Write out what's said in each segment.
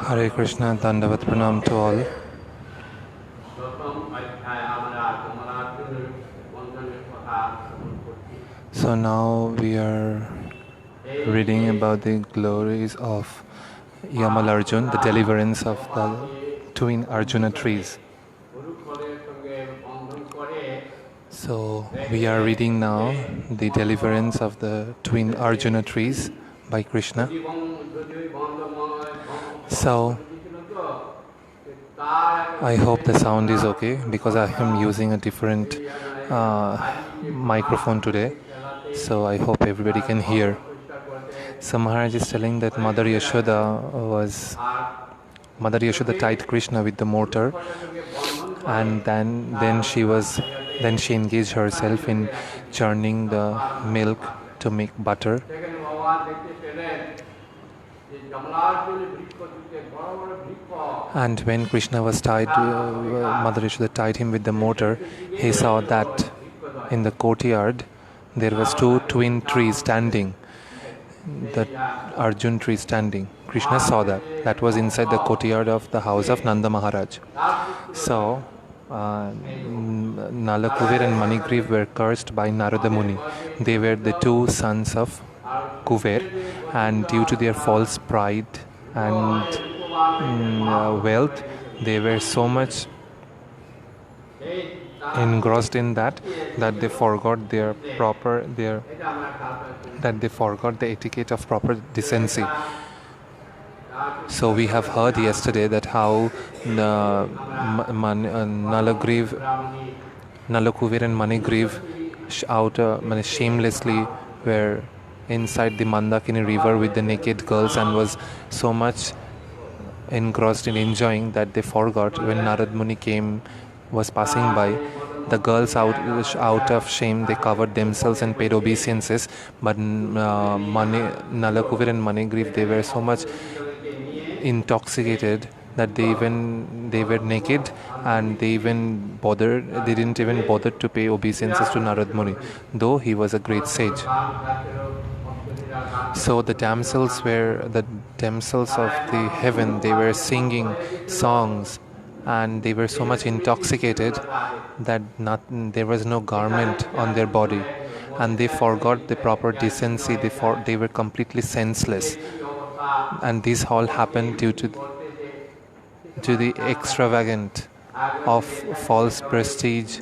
Hare Krishna, Dandavat Pranam to all. So now we are reading about the glories of Yamal Arjun, the deliverance of the twin Arjuna trees. So we are reading now the deliverance of the twin Arjuna trees by Krishna. So I hope the sound is okay because I am using a different microphone today. So I hope everybody can hear. So Maharaj is telling that Mother Yashoda tied Krishna with the mortar, and then she engaged herself in churning the milk to make butter. And when Krishna was tied, Mother Yashoda tied him with the mortar, he saw that in the courtyard there was two twin trees standing, the Arjun tree standing. Krishna saw that. That was inside the courtyard of the house of Nanda Maharaj. So Nala Kuver and Manigriv were cursed by Narada Muni. They were the two sons of Kuver, and due to their false pride and wealth, they were so much engrossed in that they forgot the etiquette of proper decency. So we have heard yesterday that how Nalakuver and Manigriv shamelessly were inside the Mandakini river with the naked girls and was so much engrossed in enjoying that they forgot when Narad Muni was passing by. The girls out of shame, they covered themselves and paid obeisances, but Nalakuver and Manigriv, they were so much intoxicated that they were naked, and they didn't even bother to pay obeisances to Narad Muni, though he was a great sage. So the damsels of the heaven, they were singing songs, and they were so much intoxicated that there was no garment on their body, and they forgot the proper decency. They were completely senseless, and this all happened due to the extravagant of false prestige.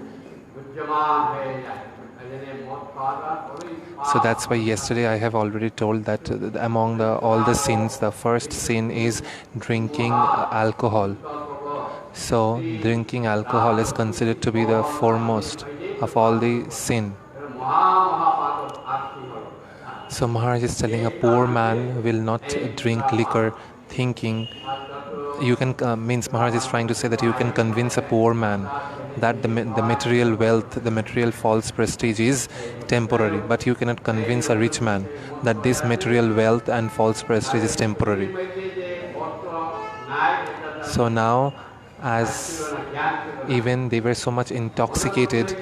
So that's why yesterday I have already told that among all the sins, the first sin is drinking alcohol. So drinking alcohol is considered to be the foremost of all the sin. So Maharaj is telling a poor man will not drink liquor, thinking Maharaj is trying to say that you can convince a poor man that the material wealth, the material false prestige is temporary, but you cannot convince a rich man that this material wealth and false prestige is temporary. So now, as even they were so much intoxicated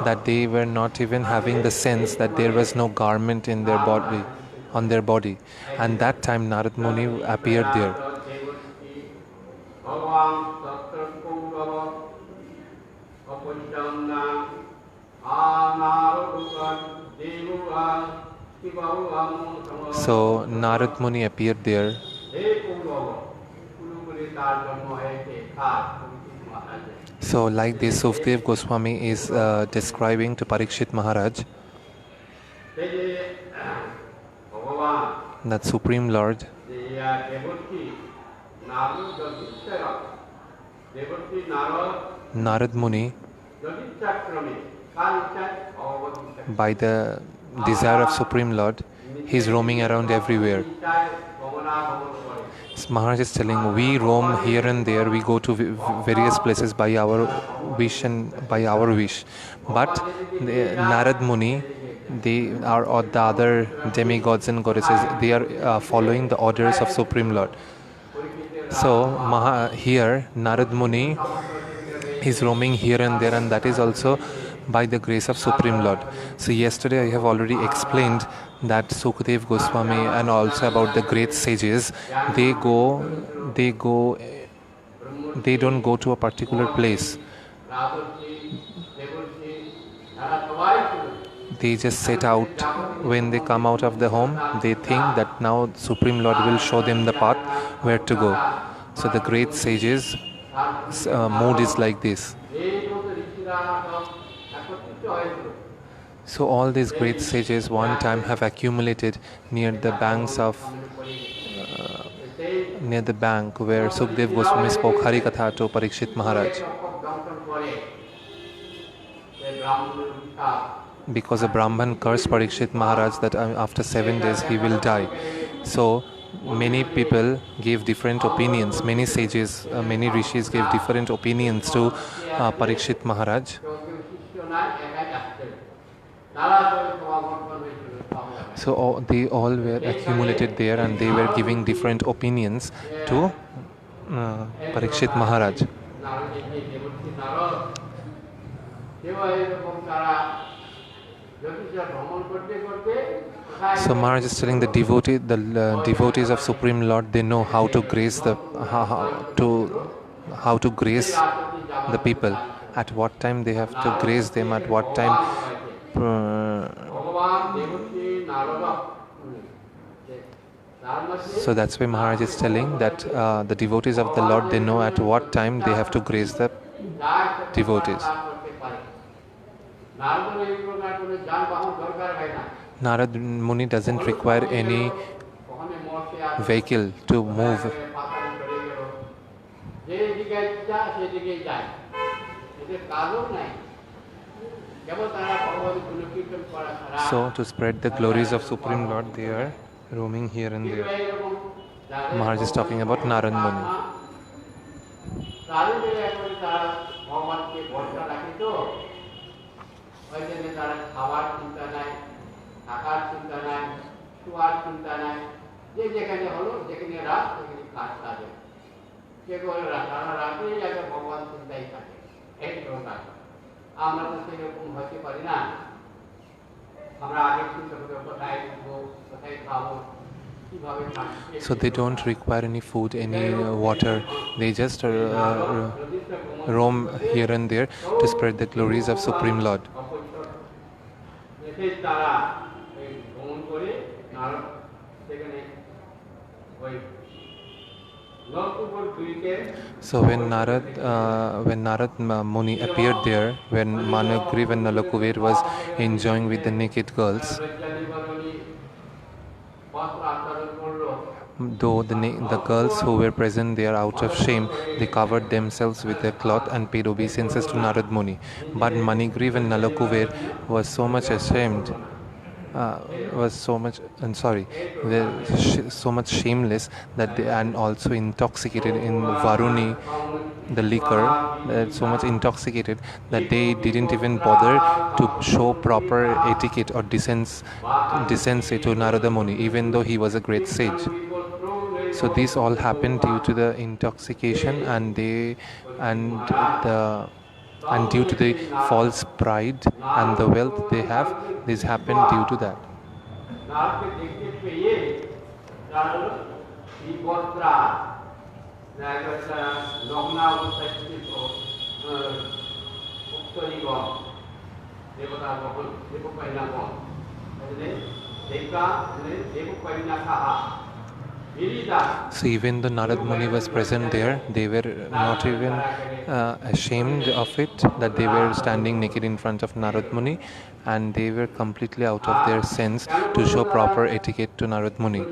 that they were not even having the sense that there was no garment on their body, and that time Narad Muni appeared there. So Narad Muni appeared there. So like this, Sukdev Goswami is describing to Parikshit Maharaj that Supreme Lord, Narad Muni, by the desire of Supreme Lord, he is roaming around everywhere. Maharaj is telling, we roam here and there, we go to various places by our wish. But Narad Muni, or the other demigods and goddesses, they are following the orders of Supreme Lord. So here Narad Muni is roaming here and there, and that is also by the grace of Supreme Lord. So yesterday I have already explained that Sukadev Goswami and also about the great sages, they don't go to a particular place. They just set out. When they come out of the home, they think that now Supreme Lord will show them the path where to go. So the great sages mood is like this. So all these great sages one time have accumulated near the banks of near the bank where Sukdev Goswami spoke Harikatha to Parikshit Maharaj. Because a Brahman cursed Parikshit Maharaj that after 7 days he will die. So many people gave different opinions. Many sages, many rishis gave different opinions to Parikshit Maharaj. So they all were accumulated there and they were giving different opinions to Parikshit Maharaj. So Maharaj is telling the devotees of Supreme Lord, they know how to grace how to grace the people. At what time they have to grace them, at what time. So that's why Maharaj is telling that the devotees of the Lord, they know at what time they have to grace the devotees. Narad Muni doesn't require any vehicle to move. So to spread the glories of Supreme Lord, they are roaming here and there. Maharaj is talking about Narad Muni. So they don't require any food, any water. They just roam here and there to spread the glories of Supreme Lord. So when Narad Muni appeared there, when Managriv and Nalakuver was enjoying with the naked girls, though the girls who were present there out of shame, they covered themselves with a cloth and paid obeisances to Narad Muni. But Manigriv and Nalakuver was so much ashamed, so much shameless that they, and also intoxicated in Varuni, the liquor, so much intoxicated that they didn't even bother to show proper etiquette or decency to Narada Muni, even though he was a great sage. So this all happened due to the intoxication and due to the false pride and the wealth they have. This happened due to that. So even though Narad Muni was present there, they were not even ashamed of it, that they were standing naked in front of Narad Muni, and they were completely out of their sense to show proper etiquette to Narad Muni.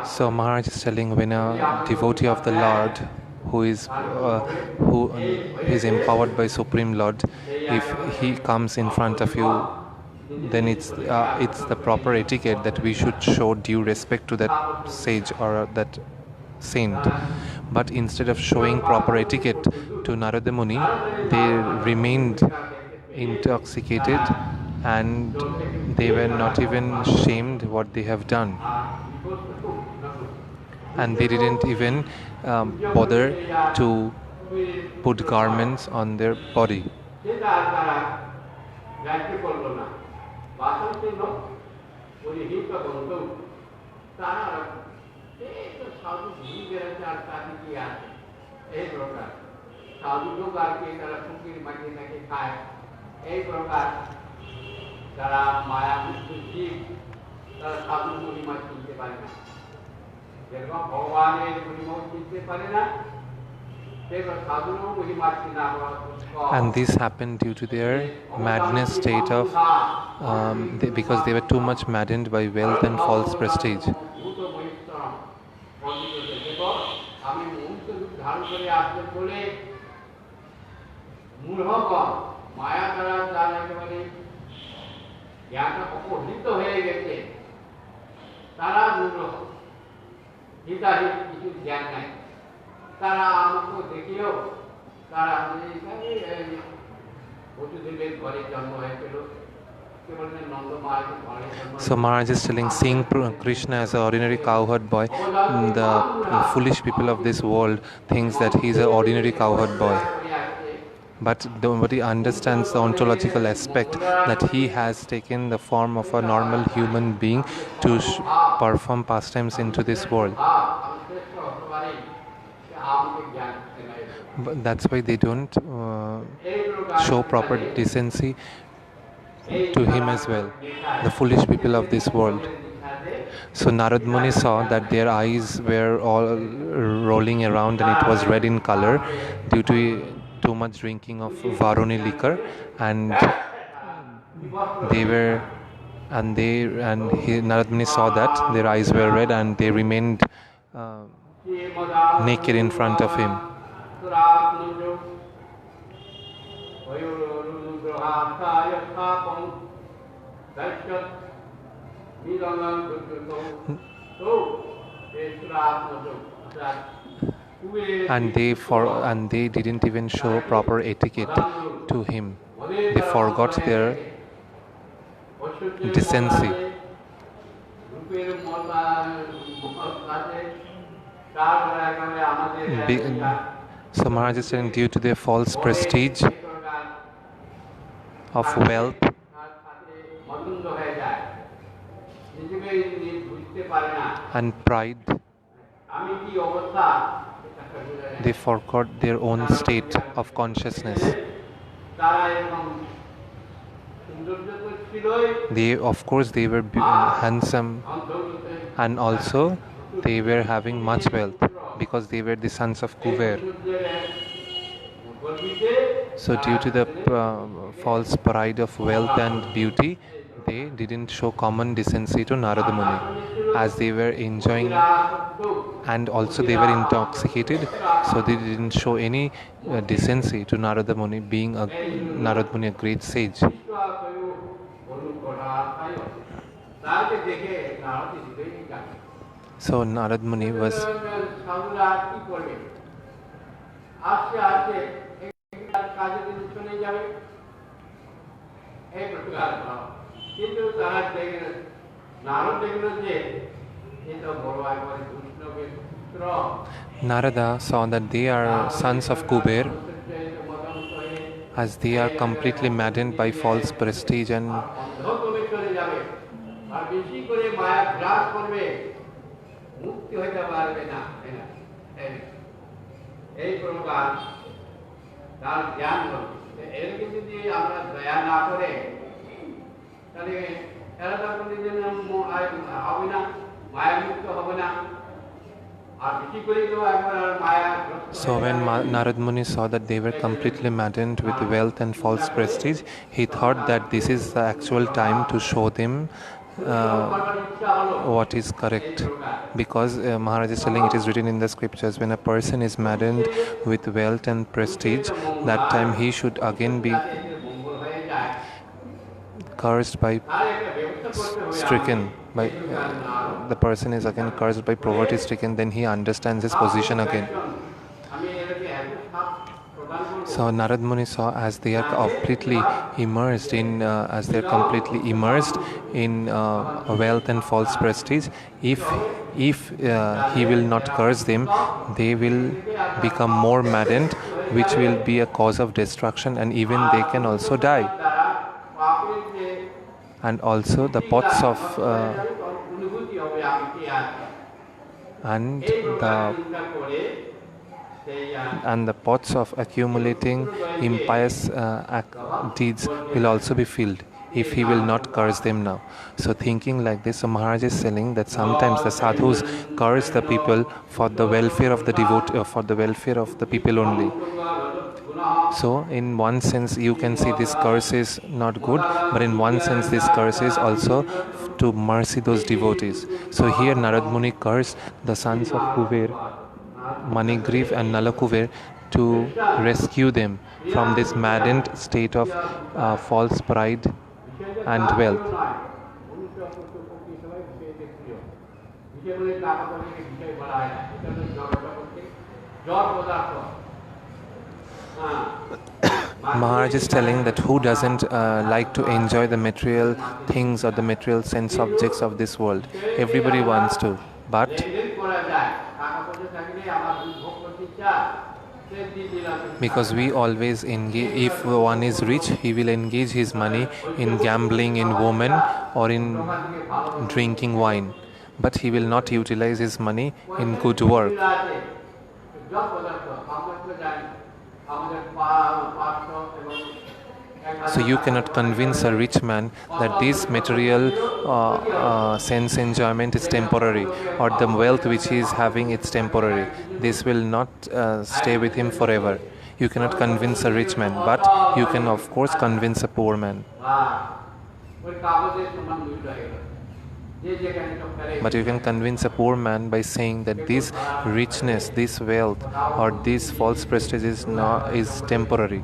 So Maharaj is telling, when a devotee of the Lord who is empowered by Supreme Lord, if he comes in front of you, then it's the proper etiquette that we should show due respect to that sage or that saint. But instead of showing proper etiquette to Narada Muni, they remained intoxicated and they were not even shamed what they have done. and they didn't even bother to put garments on their body. And this happened due to their madness state of because they were too much maddened by wealth and false prestige. So Maharaj is telling, seeing Krishna as an ordinary cowherd boy, the foolish people of this world thinks that he is an ordinary cowherd boy. But nobody understands the ontological aspect that he has taken the form of a normal human being to perform pastimes into this world. But that's why they don't show proper decency to him as well, the foolish people of this world. So Narad Muni saw that their eyes were all rolling around and it was red in color due to too much drinking of Varuni liquor, and Narad Muni saw that their eyes were red and they remained naked in front of him. And they didn't even show proper etiquette to him. They forgot their decency. So Maharaj is saying, due to their false prestige of wealth and pride, they forgot their own state of consciousness. They were handsome, and also they were having much wealth because they were the sons of Kuber. So due to the false pride of wealth and beauty, they didn't show common decency to Narada Muni, as they were enjoying, and also they were intoxicated, so they didn't show any decency to Narada Muni, being Narada Muni a great sage. So Narad Muni was Narada saw that they are sons of Kuber, as they are completely maddened by false prestige and so when Narad Muni saw that they were completely maddened with wealth and false prestige, he thought that this is the actual time to show them what is correct, because Maharaj is telling, it is written in the scriptures, when a person is maddened with wealth and prestige, that time he should again be cursed by stricken by the person is again cursed by poverty stricken, then he understands his position again. So Narad Muni saw as they are completely immersed in wealth and false prestige. If he will not curse them, they will become more maddened, which will be a cause of destruction, and even they can also die. And also the pots of and the pots of accumulating impious deeds will also be filled if he will not curse them now. So thinking like this, so Maharaj is telling that sometimes the sadhus curse the people for the welfare of the devotee, for the welfare of the people only. So in one sense you can see this curse is not good, but in one sense this curse is also to mercy those devotees. So here Narad Muni cursed the sons of Kuver, Manigriv and Nalakuver, to rescue them from this maddened state of false pride and wealth. Maharaj is telling that who doesn't like to enjoy the material things or the material sense objects of this world? Everybody wants to, but because we always engage, if one is rich, he will engage his money in gambling, in women, or in drinking wine, but he will not utilize his money in good work. So you cannot convince a rich man that this material sense enjoyment is temporary, or the wealth which he is having is temporary. This will not stay with him forever. You cannot convince a rich man, but you can of course convince a poor man. But you can convince a poor man by saying that this richness, this wealth, or this false prestige is temporary.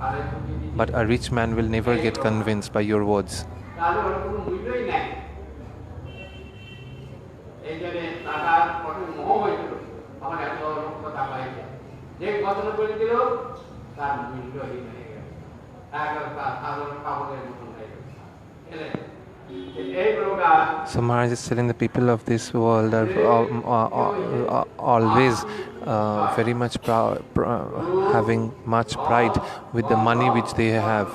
But a rich man will never get convinced by your words. So Maharaj is telling the people of this world are always very much having much pride with the money which they have.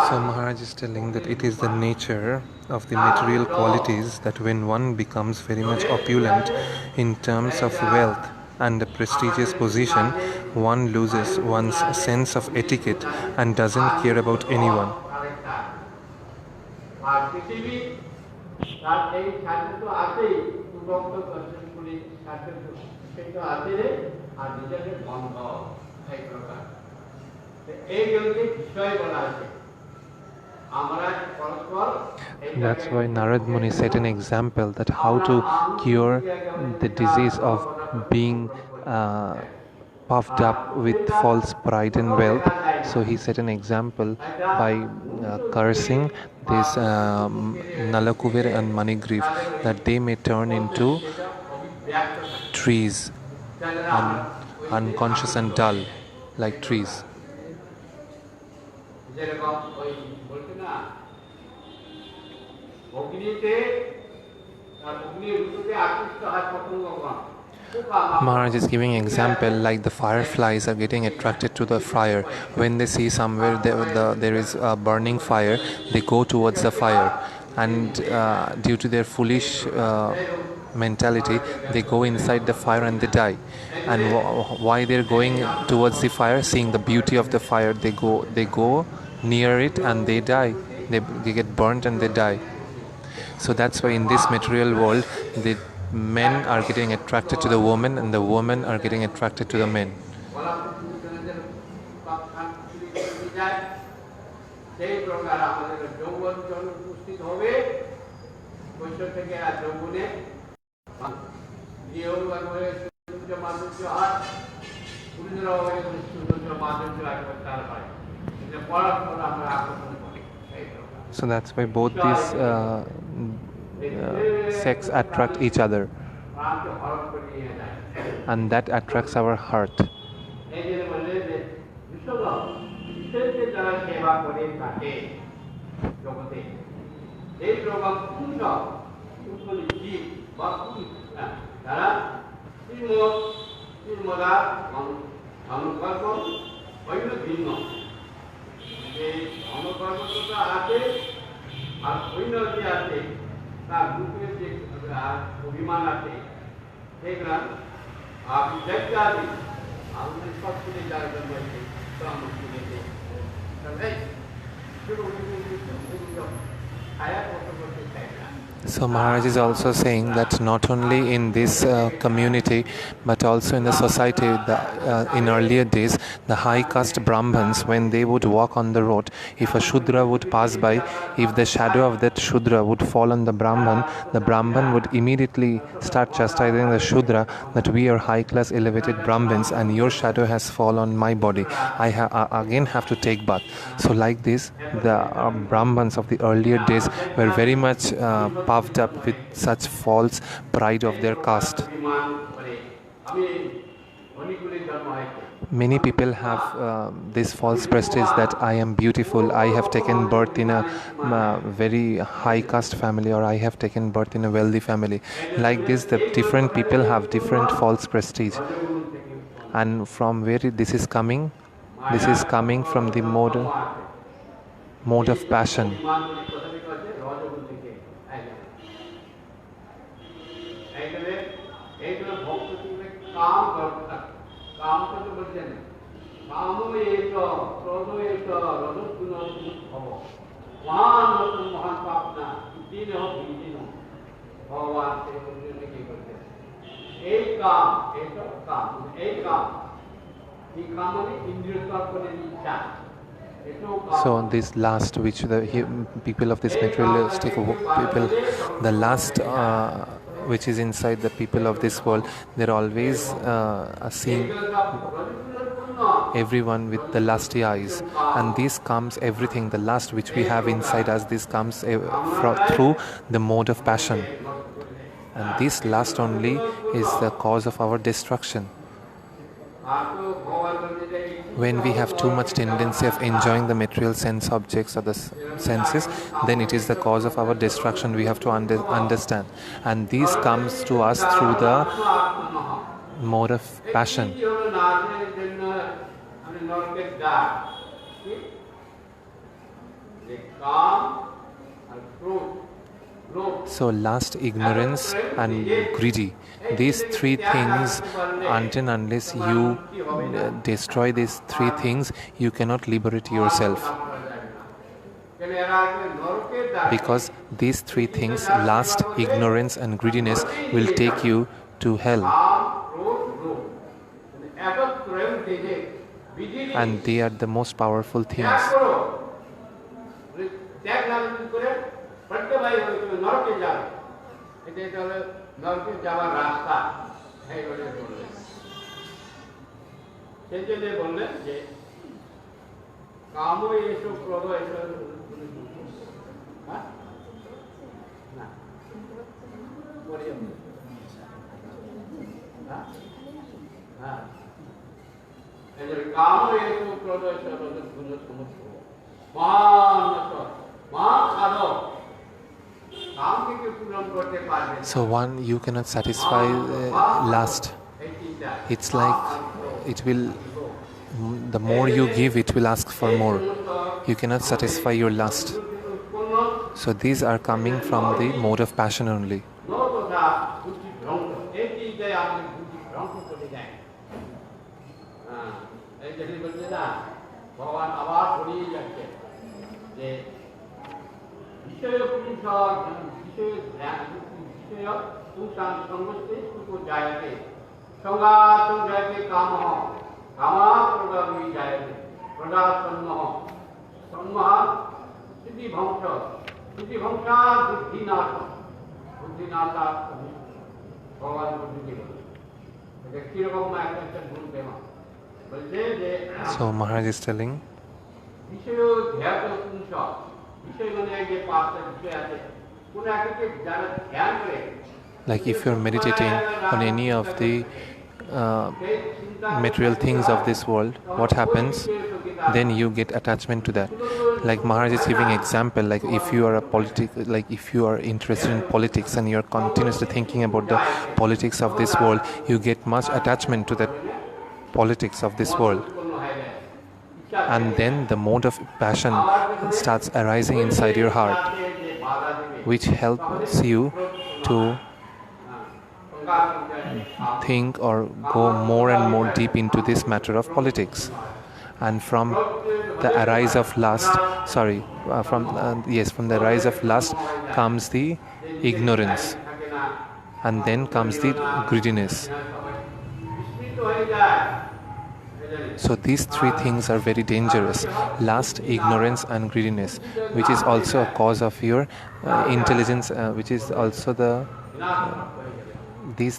So Maharaj is telling that it is the nature of the material qualities that when one becomes very much opulent in terms of wealth and a prestigious position, one loses one's sense of etiquette and doesn't care about anyone. That's why Narad Muni set an example that how to cure the disease of being puffed up with false pride and wealth. So he set an example by cursing this Nalakuver and Manigriv, that they may turn into trees, unconscious and dull, like trees. Maharaj is giving an example like the fireflies are getting attracted to the fire. When they see somewhere there is a burning fire, they go towards the fire, and due to their foolish mentality, they go inside the fire and they die. And why they're going towards the fire? Seeing the beauty of the fire, they go near it and they die. They get burnt and they die. So that's why in this material world, the men are getting attracted to the women and the women are getting attracted to the men. সেই প্রকার আমাদের যৌবন যখন উপস্থিত হবে কৈশোর থেকে আর যৌবনে গিয়েও একবারে সৌন্দর্য মাধুর্য হয়, পুরুষরাও সৌন্দর্য মাধুর্য একবার তার হয়, এটা পরস্পর আমরা আকর্ষণ করি। So that's why both these sex attract each other, and that attracts our heart. আর উন্নতি আছে তার রূপের যে অভিমান আছে সেগুলা আপনি দেখতে আসেন আমাদের সব কিছু যার জন্য ছায়া করতে করতে চাই না। So Maharaj is also saying that not only in this community but also in the society, in earlier days the high caste Brahmins, when they would walk on the road, if a Shudra would pass by, if the shadow of that Shudra would fall on the Brahman would immediately start chastising the Shudra that we are high class elevated Brahmins and your shadow has fallen on my body, I again have to take bath. So like this the Brahmins of the earlier days were very much puffed up with such false pride of their caste. Many people have this false prestige that I am beautiful, I have taken birth in a very high caste family, or I have taken birth in a wealthy family. Like this the different people have different false prestige. And from where this is coming? This is coming from the mode of passion. So this last, which the people of this materialistic people, the last which is inside the people of this world, they're always seeing everyone with the lusty eyes, and this comes everything, the lust which we have inside us, this comes through the mode of passion, and this lust only is the cause of our destruction. When we have too much tendency of enjoying the material sense objects or the senses, then it is the cause of our destruction. We have to understand, and this comes to us through the mode of passion. So lust, ignorance and greedy, these three things, until unless you destroy these three things, you cannot liberate yourself. Because these three things, lust, ignorance and greediness, will take you to hell. And they are the most powerful things. So one, you cannot satisfy lust. It's like it will, the more you give, it will ask for more. You cannot satisfy your lust. So these are coming from the mode of passion only. তন্মহান স্থিতি ধ্বংস স্থিতি ধ্বংসা বুদ্ধিনাথ বুদ্ধিনাথা ভগবান বুদ্ধি বলে এটা কিরকম একটা ভুল প্রেমা বলছে যে So Maharaj is telling, বিষয় ধ্যাত পুংস বিষয় মানে যে পাঁচটা বিষয় আছে কোন একটাকে যারা ধ্যান করে like if you're meditating on any of the material things of this world, what happens? Then you get attachment to that. Like Maharaj is giving example, like if you are if you are interested in politics and you are continuously thinking about the politics of this world, you get much attachment to that politics of this world. And then the mode of passion starts arising inside your heart, which helps you to think or go more and more deep into this matter of politics. And from the rise of lust, from the rise of lust comes the ignorance, and then comes the greediness. So these three things are very dangerous: lust, ignorance, and greediness, which is also a cause of your intelligence, which is also the these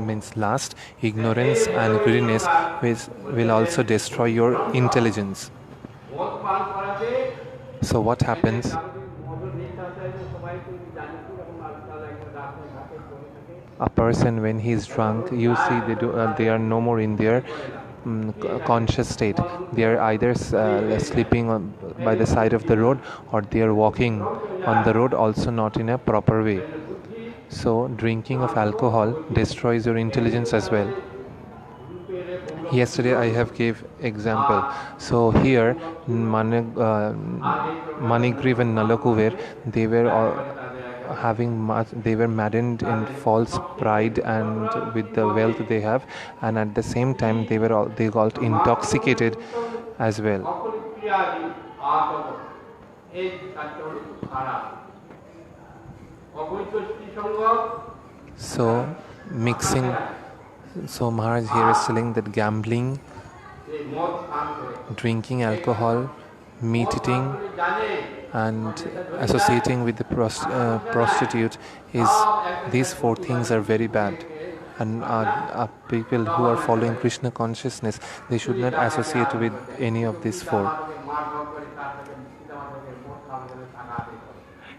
means lust, ignorance, and greediness, which will also destroy your intelligence. So what happens? A person, when he is drunk, you see they are no more in their conscious state. They are either sleeping by the side of the road, or they are walking on the road, also not in a proper way. So drinking of alcohol destroys your intelligence as well. Yesterday I have gave example. So here Manigriv and Nalakuver, they were they were maddened in false pride and with the wealth they have, and at the same time they got intoxicated as well. So mixing, so Maharaj here is telling that gambling, drinking alcohol, meat eating, and associating with the prostitute these four things are very bad. And people who are following Krishna consciousness, they should not associate with any of these four.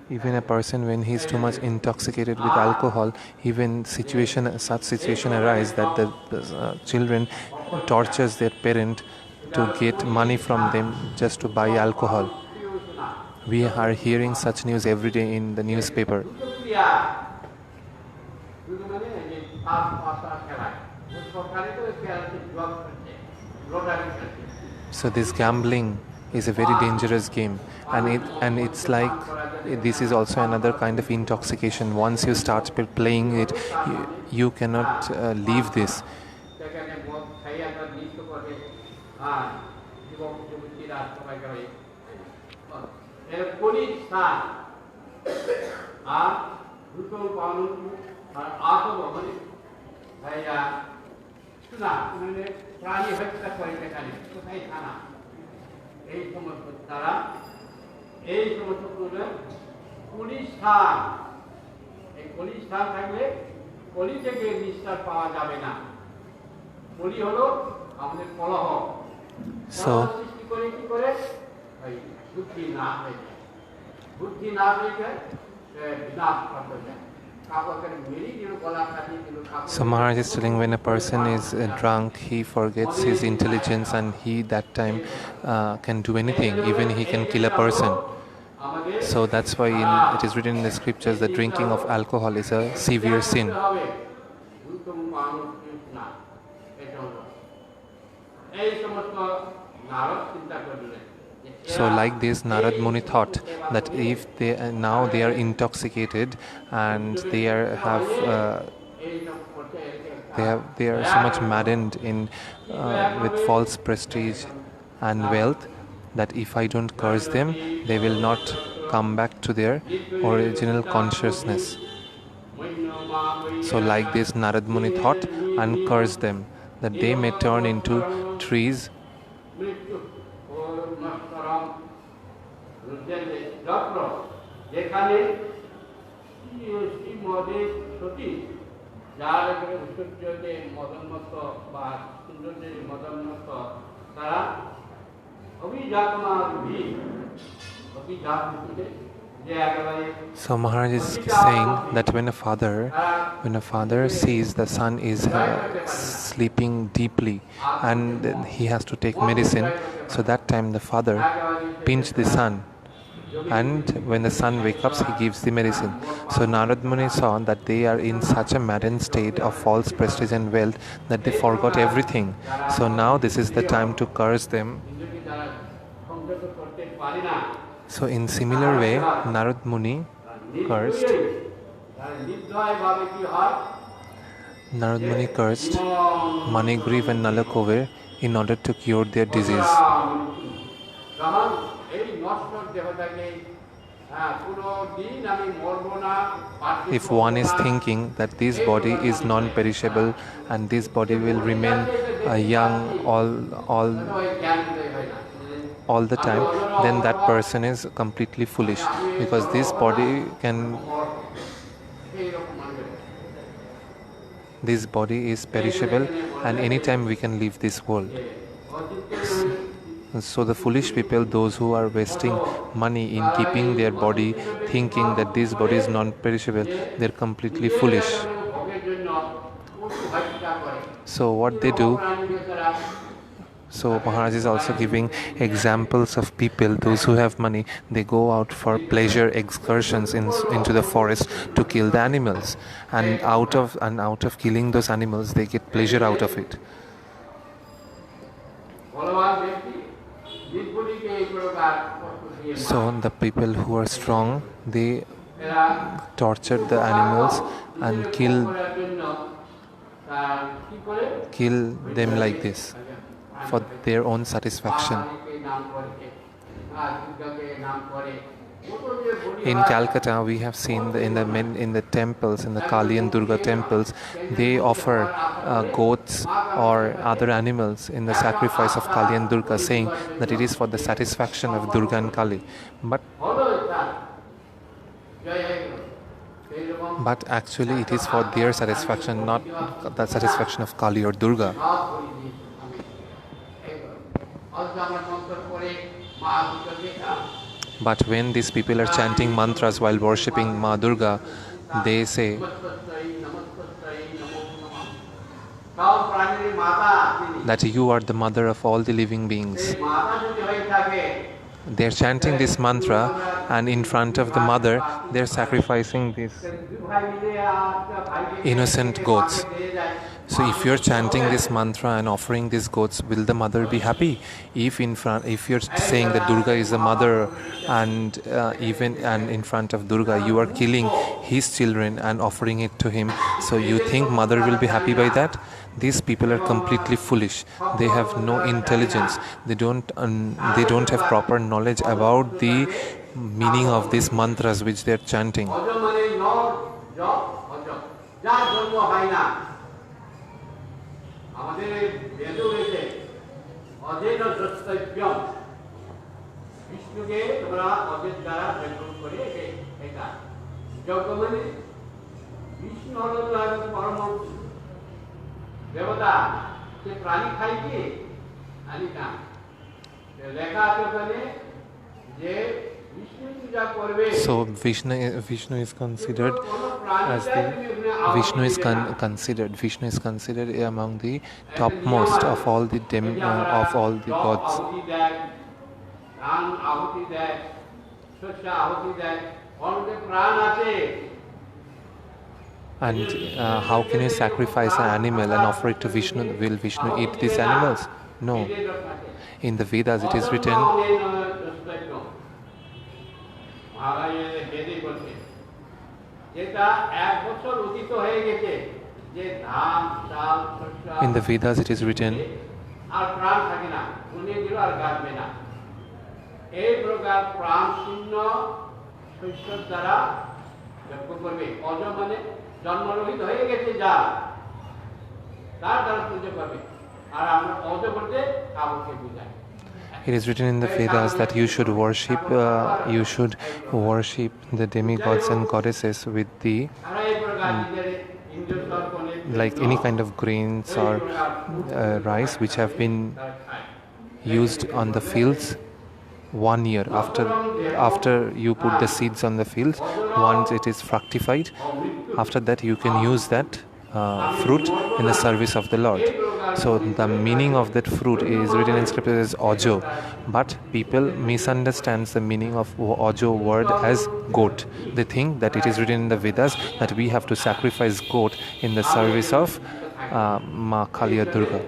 Even a person, when he is too much intoxicated with alcohol, even such situation arise that the children tortures their parent to get money from them just to buy alcohol. We are hearing such news every day in the newspaper. So this gambling is a very dangerous game, and it's like this is also another kind of intoxication. Once you start playing it, you cannot leave this. So Maharaj is telling, when a person is drunk, he forgets his intelligence, and he that time can do anything. Even he can kill a person. So that's why it is written in the scriptures that drinking of alcohol is a severe sin. So like this, Narad Muni thought that if they are intoxicated and they are so much maddened with false prestige and wealth, that if I don't curse them, they will not come back to their original consciousness. So like this, Narad Muni thought and cursed them, that they may turn into trees রুদ্রের যে চক্র যেখানে মদে সতী যার এখানে ঐশ্বর্য যে মদন্মত্ত বা সৌন্দর্যের মদন্মত্ত তারা অভিজাত যে একেবারে So Maharaj is saying that when a father sees the son is sleeping deeply and he has to take medicine, so that time the father pinch the son, and when the son wakes up, he gives the medicine. So Narad Muni saw that they are in such a maddened state of false prestige and wealth that they forgot everything. So now this is the time to curse them. So in similar way, Narad Muni cursed Manigriv and Nalakovir in order to cure their disease. If one is thinking that this body is non-perishable and this body will remain young all the time, then that person is completely foolish, because this body is perishable and anytime we can leave this world. So the foolish people, those who are wasting money in keeping their body, thinking that this body is non-perishable, they're completely foolish. So what they do, so Maharaj is also giving examples of people, those who have money, they go out for pleasure excursions into the forest to kill the animals, and out of killing those animals they get pleasure out of it. So the people who are strong, they torture the animals and kill them like this for their own satisfaction. In Calcutta, we have seen in the temples, in the Kali and Durga temples, they offer goats or other animals in the sacrifice of Kali and Durga, saying that it is for the satisfaction of Durga and Kali. But actually it is for their satisfaction, not the satisfaction of Kali or Durga. But when these people are chanting mantras while worshipping Ma Durga, they say that you are the mother of all the living beings. They are chanting this mantra, and in front of the mother they are sacrificing these innocent goats. So if you're chanting this mantra and offering these goats, will the mother be happy? If you're saying that Durga is the mother, and in front of Durga you are killing his children and offering it to him, so you think mother will be happy by that? These people are completely foolish. They have no intelligence. They don't have proper knowledge about the meaning of these mantras which they are chanting. So Vishnu is considered among the topmost of all the gods. And how can you sacrifice an animal and offer it to Vishnu? Will Vishnu eat these animals? No. In the Vedas it is written জন্মরহিত হয়ে গেছে যা তার দ্বারা পূজা করবে, আর আমরা অজ বলতে কাউকে বুঝাই। It is written in the Vedas that you should worship the demigods and goddesses with the like any kind of grains or rice which have been used on the fields 1 year after you put the seeds on the fields. Once it is fructified, after that you can use that fruit in the service of the Lord. So the meaning of that fruit is written in scripture as ojo, but people misunderstands the meaning of ojo word as goat. They think that it is written in the Vedas that we have to sacrifice goat in the service of Ma Kaliya Durga.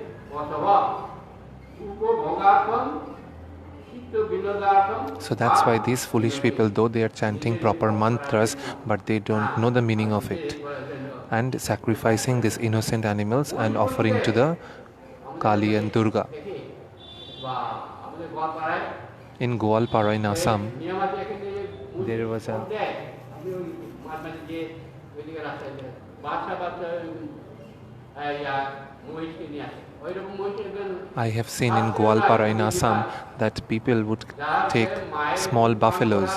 So that's why these foolish people, though they are chanting proper mantras, but they don't know the meaning of it, and sacrificing these innocent animals and offering to the Kali and Durga. In Goalpara in Assam, there was a I have seen in Goalpara in Assam that people would take small buffaloes.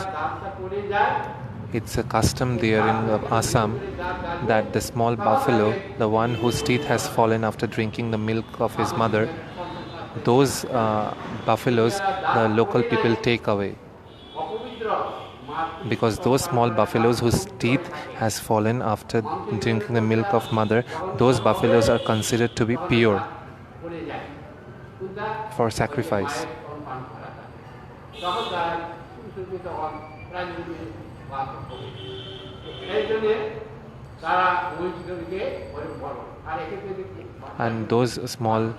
It's a custom there in Assam that the small buffalo, the one whose teeth has fallen after drinking the milk of his mother, those buffaloes the local people take away. Because those small buffaloes whose teeth has fallen after drinking the milk of mother, those buffaloes are considered to be pure for sacrifice. And those small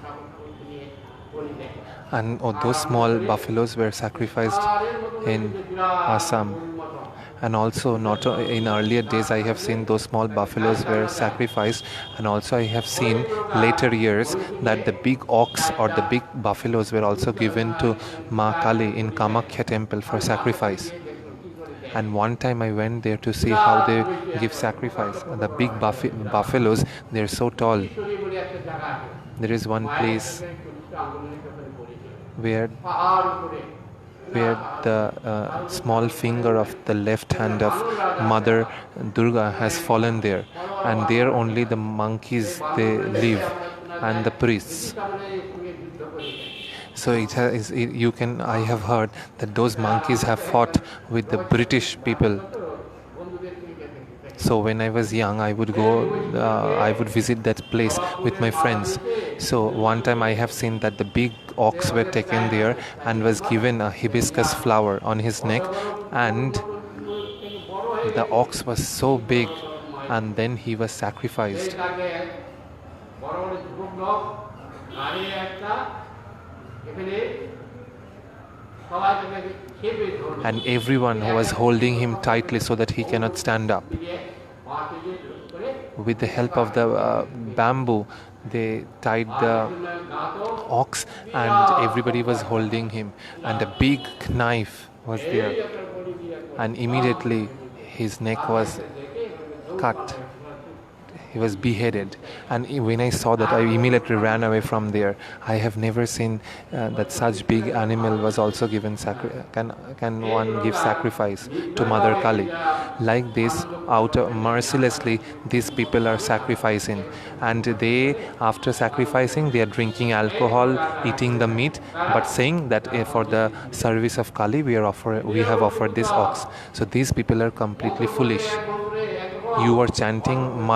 buffaloes were sacrificed in Assam. And also, not in earlier days, I have seen those small buffaloes were sacrificed, and also I have seen later years that the big ox or the big buffaloes were also given to Ma Kali in Kamakhya temple for sacrifice. And one time I went there to see how they give sacrifice. The big buffaloes, they're so tall. There is one place where the small finger of the left hand of Mother Durga has fallen there, and there only the monkeys they live and the priests. So I have heard that those monkeys have fought with the British people. So when I was young, I would visit that place with my friends. So one time I have seen that the big ox were taken there and was given a hibiscus flower on his neck, and the ox was so big, and then he was sacrificed. And everyone was holding him tightly so that he cannot stand up. With the help of the bamboo, they tied the ox and everybody was holding him, and a big knife was there, and immediately his neck was cut. He was beheaded, and when I saw that, I immediately ran away from there. I have never seen that such big animal was also given can one give sacrifice to Mother Kali. Like this, mercilessly, these people are sacrificing, and they, after sacrificing, they are drinking alcohol, eating the meat, but saying that for the service of Kali, we have offered this ox. So these people are completely foolish. You are chanting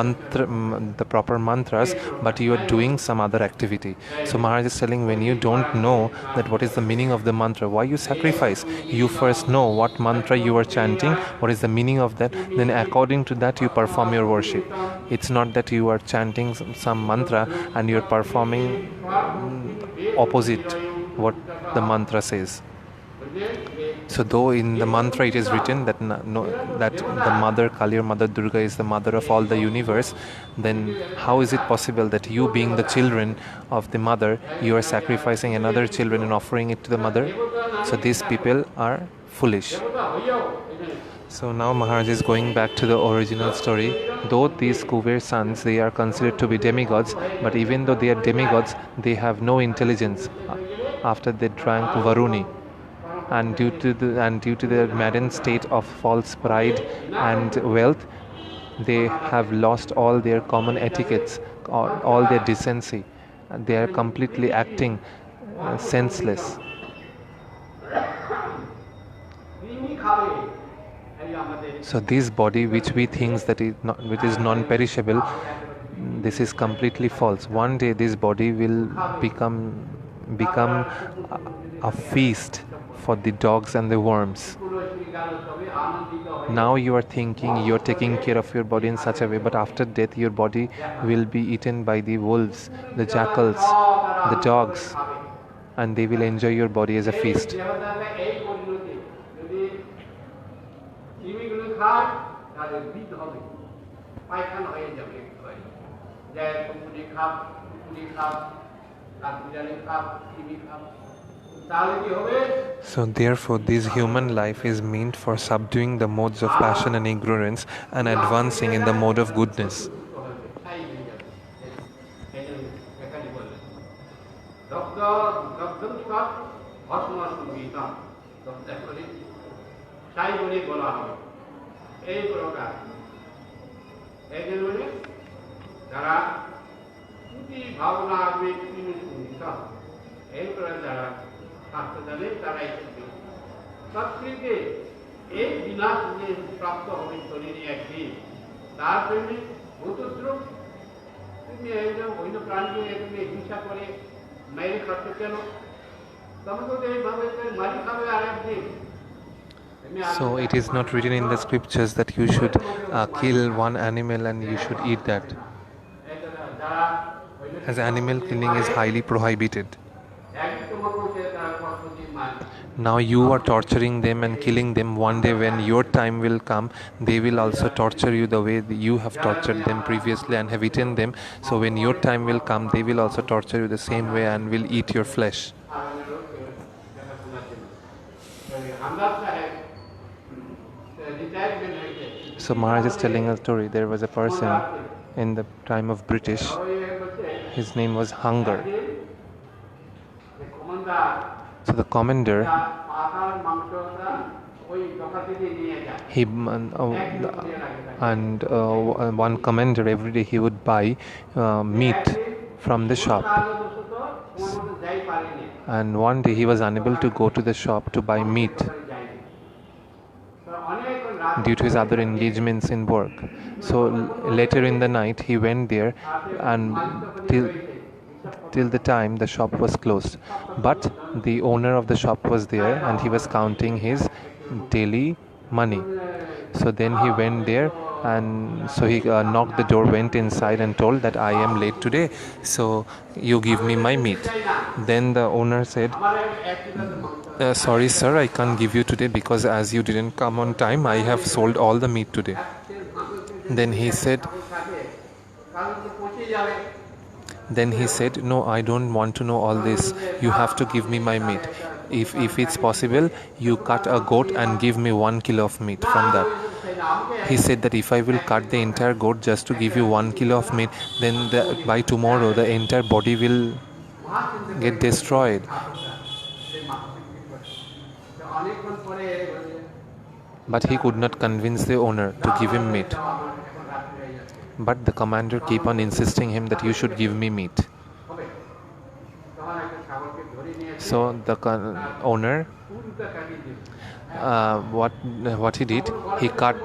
the proper mantras, but you are doing some other activity. So Maharaj is telling, when you don't know that what is the meaning of the mantra, why you sacrifice? You first know what mantra you are chanting, what is the meaning of that, then according to that you perform your worship. It's not that you are chanting some mantra and you are performing opposite what the mantra says. So though in the mantra it is written that that the Mother Kali or Mother Durga is the mother of all the universe, then how is it possible that you, being the children of the mother, you are sacrificing another children and offering it to the mother? So these people are foolish. So now Maharaj is going back to the original story. Though these Kuber sons, they are considered to be demigods, but even though they are demigods, they have no intelligence. after they drank Varuni. And due to their maddened state of false pride and wealth, they have lost all their common etiquettes, all their decency. And they are completely acting senseless. So this body, which we think that which is non-perishable, this is completely false. One day this body will become a feast for the dogs and the worms. Now you are thinking you're taking care of your body in such a way, but after death your body will be eaten by the wolves, the jackals, the dogs, and they will enjoy your body as a feast. So therefore this human life is meant for subduing the modes of passion and ignorance and advancing in the mode of goodness. So it is not written in the scriptures that you should kill one animal and you should eat that, as animal killing is highly prohibited. Now you are torturing them and killing them. One day when your time will come, they will also torture you the way you have tortured them previously and have eaten them. So when your time will come, they will also torture you the same way and will eat your flesh. So Maharaj is telling a story. There was a person in the time of British. His name was Hunger. So the commander, one commander every day he would buy meat from the shop. And one day he was unable to go to the shop to buy meat due to his other engagements in work. So later in the night he went there, and till the time the shop was closed. But the owner of the shop was there and he was counting his daily money. So then he went there, and so he knocked the door, went inside and told that I am late today, so you give me my meat. Then the owner said, sorry sir, I can't give you today because as you didn't come on time, I have sold all the meat today. Then he said, no, I don't want to know all this. You have to give me my meat. If it's possible, you cut a goat and give me 1 kilo of meat from that. He said that if I will cut the entire goat just to give you 1 kilo of meat, then by tomorrow the entire body will get destroyed. But he could not convince the owner to give him meat. But the commander kept on insisting him that you should give me meat. So the owner, what he did, he cut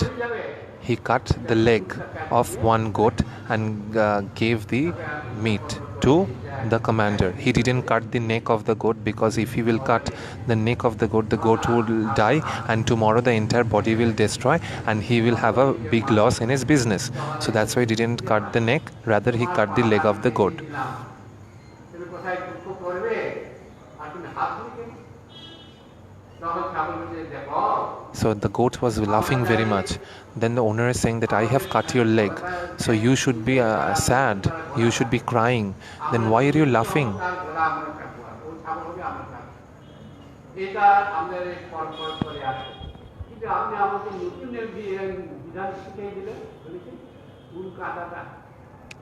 the leg of one goat and gave the meat to the commander. He didn't cut the neck of the goat, because if he will cut the neck of the goat will die, and tomorrow the entire body will destroy and he will have a big loss in his business. So that's why he didn't cut the neck, rather he cut the leg of the goat. So the goat was laughing very much. Then the owner is saying that I have cut your leg, so you should be sad, you should be crying. Then why are you laughing?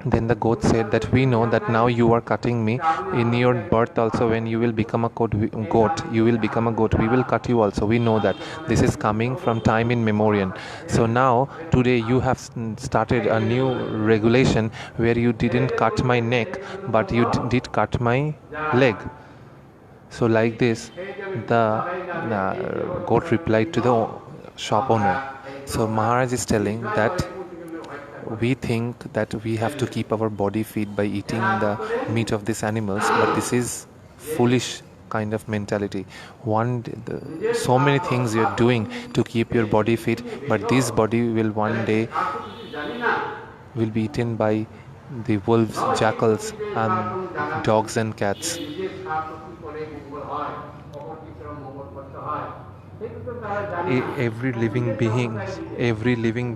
Then the goat said that we know that now you are cutting me. In your birth also, when you will become a goat, you will become a goat. We will cut you also. We know that. This is coming from time in memoriam. So now, today you have started a new regulation where you didn't cut my neck, but you did cut my leg. So like this, the goat replied to the shop owner. So Maharaj is telling that we think that we have to keep our body fit by eating the meat of these animals, but this is foolish kind of mentality. So many things you're doing to keep your body fit, but this body will one day will be eaten by the wolves, jackals, and dogs and cats. Every living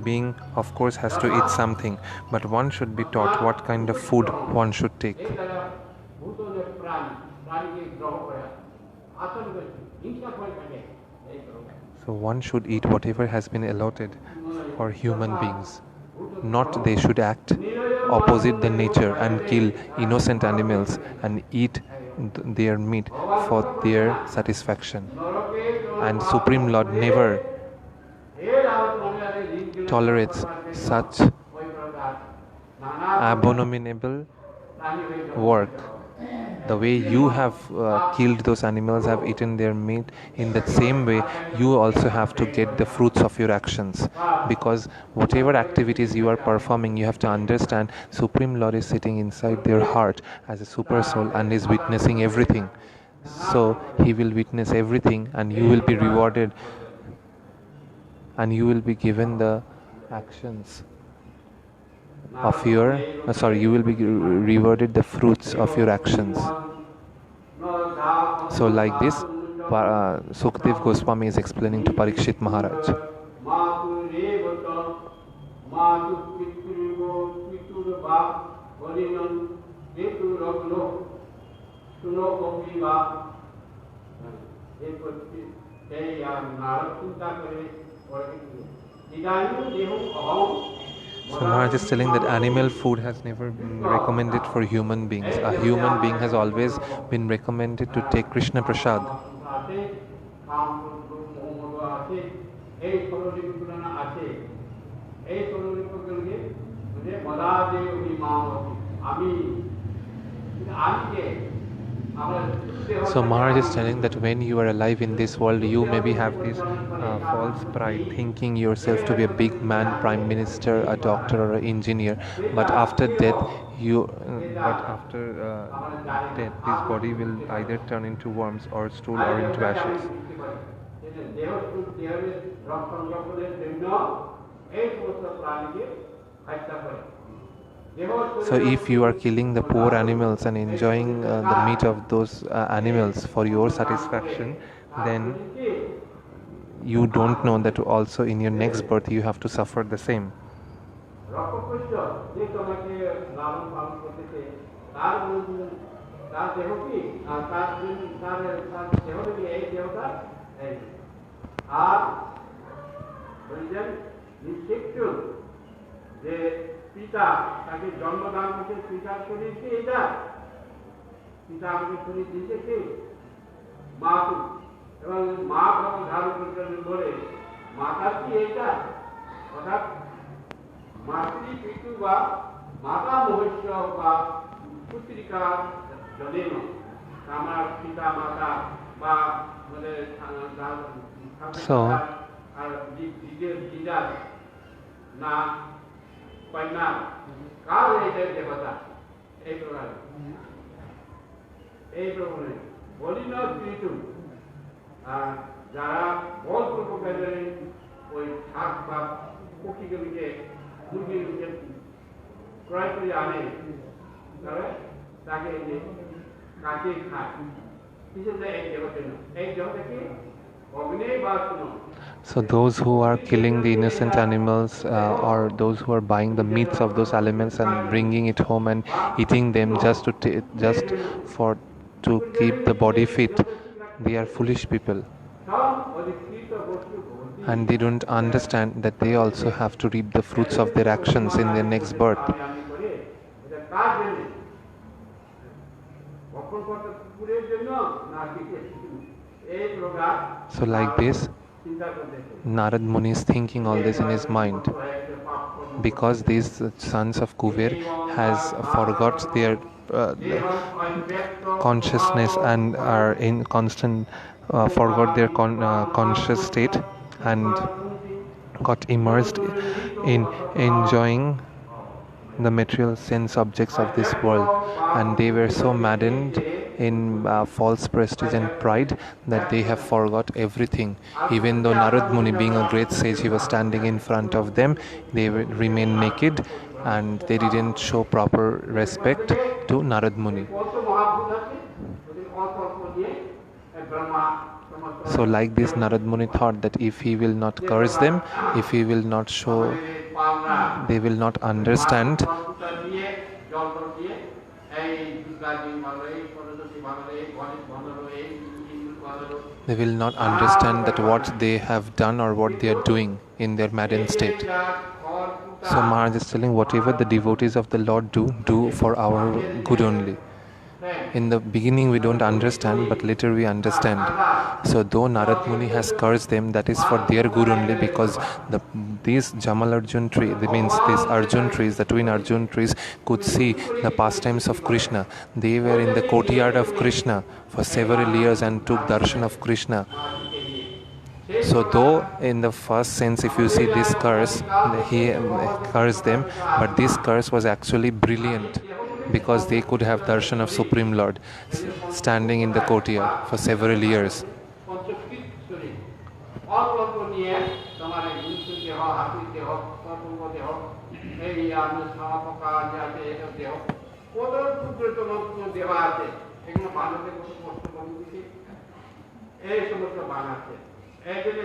being of course has to eat something, but one should be taught what kind of food one should take. So one should eat whatever has been allotted for human beings, not they should act opposite the nature and kill innocent animals and eat their meat for their satisfaction. And Supreme Lord never tolerates such abominable work. The way you have killed those animals, have eaten their meat, in that same way you also have to get the fruits of your actions, because whatever activities you are performing, you have to understand Supreme Lord is sitting inside their heart as a super soul and is witnessing everything. So he will witness everything, and you will be rewarded, and you will be given the actions of your you will be rewarded the fruits of your actions. So like this, Sukdev Goswami is explaining to Parikshit Maharaj. So Maharaj is telling that animal food has never been recommended for human beings. A human being has always been recommended to take Krishna Prasad. So Maharaj is telling that when you are alive in this world, you maybe have this false pride, thinking yourself to be a big man, prime minister, a doctor, or an engineer. But after death, death, this body will either turn into worms or stool or into ashes. So if you are killing the poor animals and enjoying the meat of those animals for your satisfaction, then you don't know that also in your next birth you have to suffer the same. পিতা তাকে জন্মদান করতে স্বীকার করেছে, এটা পিতা আমাকে শরীর দিয়েছে কি মা, এবং মা যখন ধারণ করতে বলে মাতা কি এটা, অর্থাৎ মাতৃ পিতু বা মাতা মহেশ্ব বা পুত্রিকা জনেন, আমার পিতা মাতা বা আর দিদার না কন্যা কার এই দেবতা, এই প্রকার এই প্রকারে বলি না কিন্তু যারা বলপূর্বক ওই শাক বা পক্ষীগুলিকে মুরগিগুলিকে ক্রয় করে আনে, তাকে কাকে খায়, কিসে এই দেবতা, এই দেবতা কি অগ্নি বা শুনো। So those who are killing the innocent animals or those who are buying the meats of those animals and bringing it home and eating them just to keep the body fit, they are foolish people, and they don't understand that they also have to reap the fruits of their actions in their next birth. ভক্ষণকর্তা কুকুরের জন্য না এই প্রকার So like this, চিন্তা করতেছে Narad Muni is thinking all this in his mind. Because these sons of Kuber has forgot their consciousness and are in constant forgot their conscious state and got immersed in enjoying the material sense objects of this world, and they were so maddened in false prestige and pride that they have forgot everything. Even though Narad Muni, being a great sage, he was standing in front of them, they remained naked and they didn't show proper respect to Narad Muni. So like this, Narad Muni thought that if he will not curse them, if he will not show, they will not understand. They will not understand that what they have done or what they are doing in their maddened state. So Maharaj is telling, whatever the devotees of the Lord do for our good only. In the beginning we don't understand, but later we understand. So though Narad Muni has cursed them, that is for their good only, because these Jamal Arjun tree, that means these Arjun trees, the twin Arjun trees, could see the pastimes of Krishna. They were in the courtyard of Krishna for several years and took darshan of Krishna. So though in the first sense, if you see this curse, he cursed them, but this curse was actually brilliant, because they could have darshan of Supreme Lord standing in the courtyard for several years.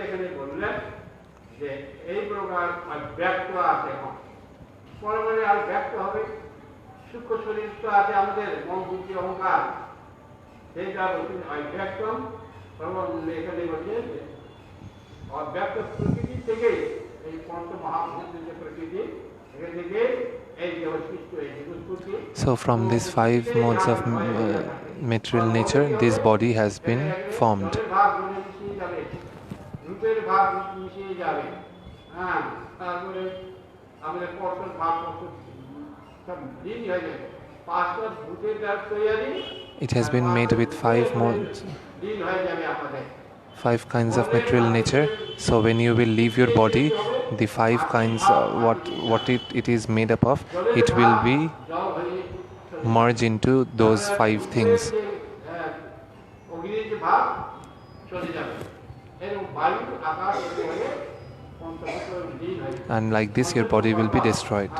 এখানে বললেন যে এই প্রকার ব্যক্ত আছে, পরে আর ব্যক্ত হবে সূক্ষ্ম শরীর তো আছে আমাদের, মন বুদ্ধি অহংকার, সেইটা বলছেন অব্যক্তম। এখানে বলছেন অব্যক্ত প্রকৃতি থেকে এই পঞ্চ মহাভূতের যে প্রকৃতি, এখান থেকে এই যে সৃষ্টি হয়েছে উৎপত্তি। So from these 5 modes of material nature, this body has been formed. রূপের ভাব মিশিয়ে যাবে, হ্যাঁ, তারপরে আমাদের পরশর ভাব সব দিন হয়ে যাবে। 5টা ভূতের দ্বারা তৈরি, It has been made with 5 modes, 5 kinds of material nature. So when you will leave your body, the 5 kinds, what it is made up of, it will be merged into those 5 things. And like this, your body will be destroyed.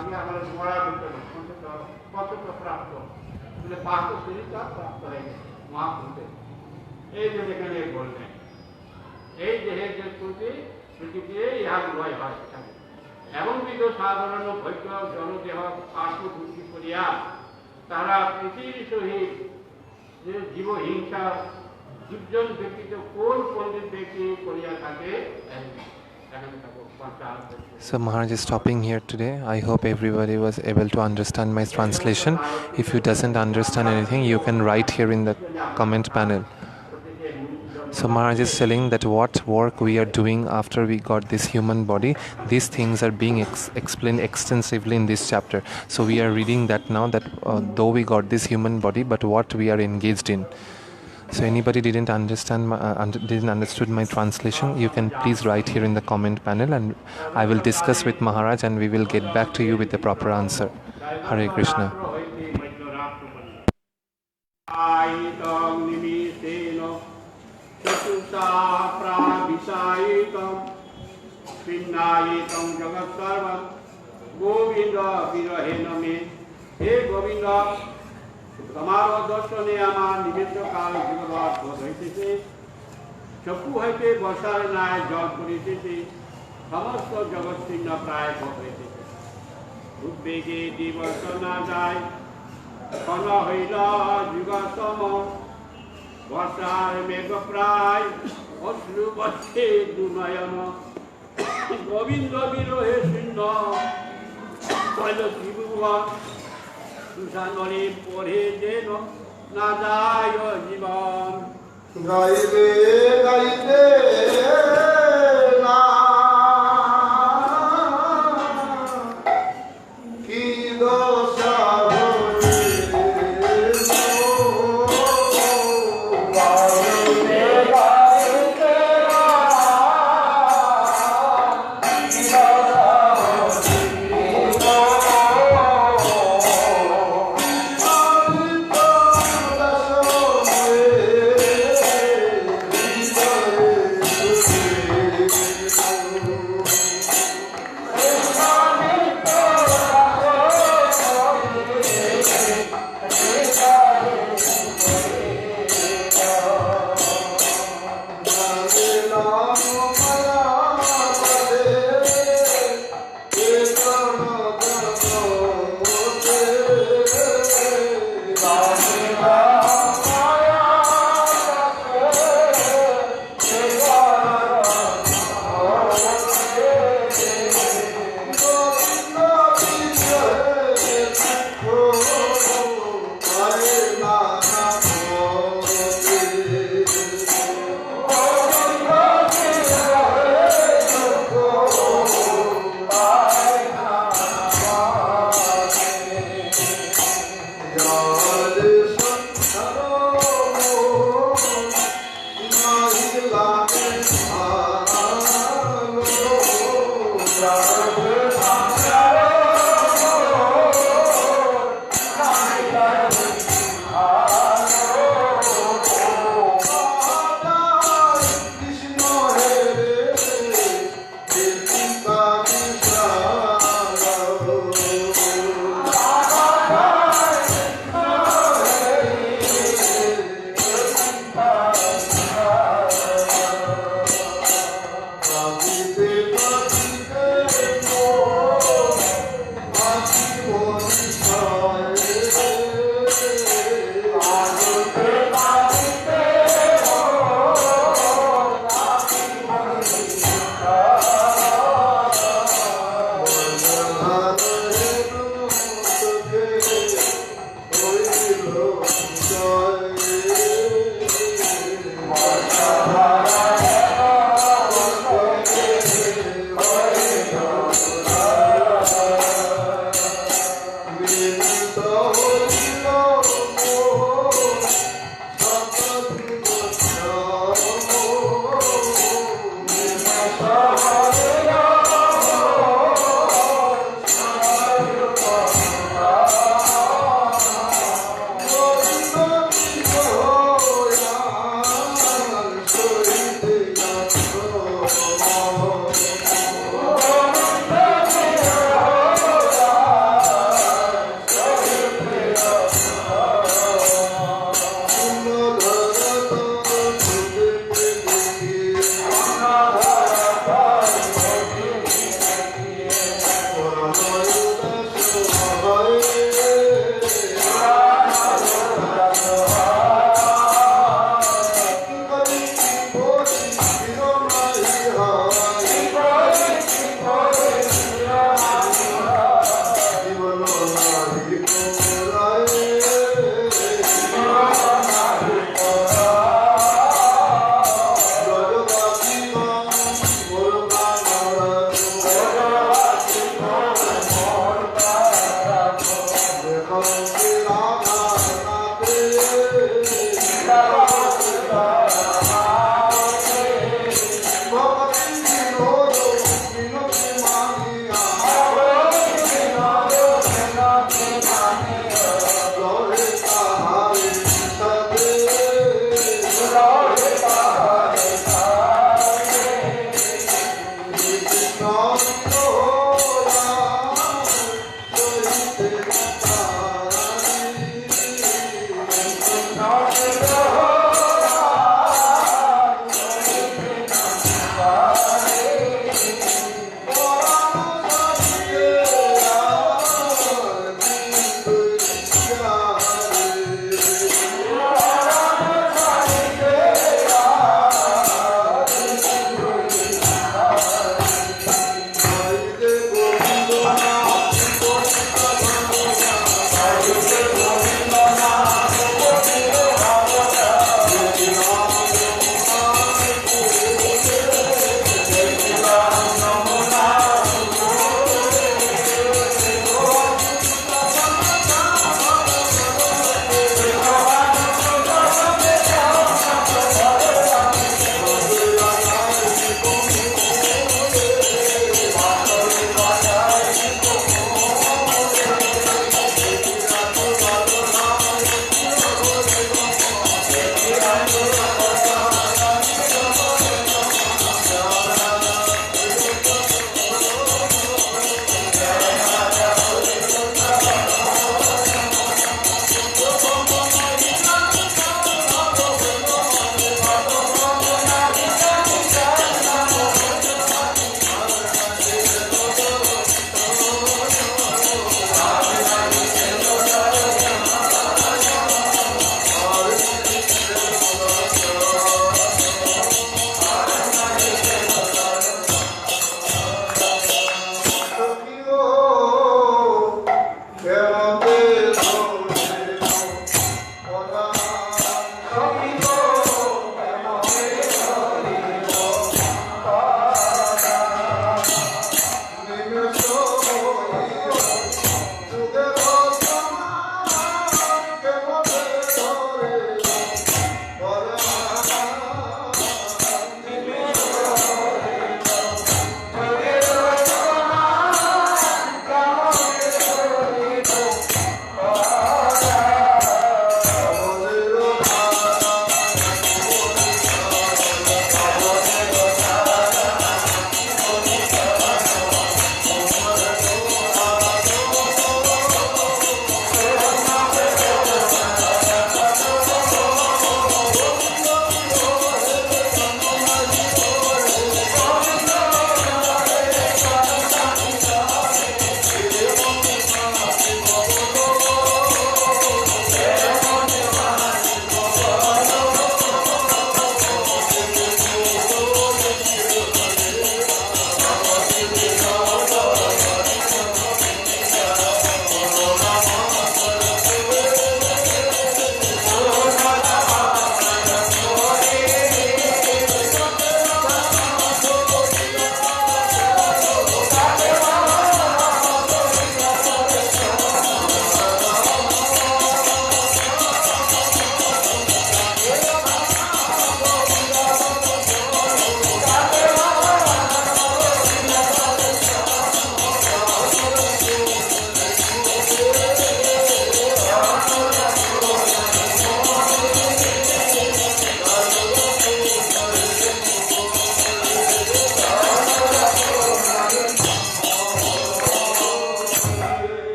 এই দেহের যে প্রকৃতিতে ইহা লয় হয়, এমনবিধ সাধারণ ভৈক্য জনদেহ আত্মবুদ্ধি করিয়া তারা প্রীতির সহিত যে জীবহিংসা জীবজন ব্যক্তিত কোন পণ্ডিত ব্যক্তি করিয়া থাকে। So Maharaj is stopping here today. I hope everybody was able to understand my translation. If you doesn't understand anything, you can write here in the comment panel. So Maharaj is telling that what work we are doing after we got this human body, these things are being explained extensively in this chapter. So we are reading that now, that though we got this human body, but what we are engaged in. So anybody didn't understood my translation, you can please write here in the comment panel, and I will discuss with Maharaj and we will get back to you with the proper answer. Hare Krishna. তোমার দর্শনে আমার নিবেদ্য কাল জীবন বোধ হইতেছে, চক্ষু হইতে বর্ষার ন্যায় জল পড়িতেছে, সমস্ত জগৎ ছিন্ন প্রায় বোধ হইতেছে। উদ্বেগে দিবস না যায়, ক্ষণ হইল যুগতম, বর্ষার মেঘ প্রায় অশ্রু বর্ষে দুনয়ন, গোবিন্দ বিরহে শূন্য হইল ত্রিভুবন, সুশানরে পড়ে যেন না যায় জীবন গাইবে গাইবে না কি দশা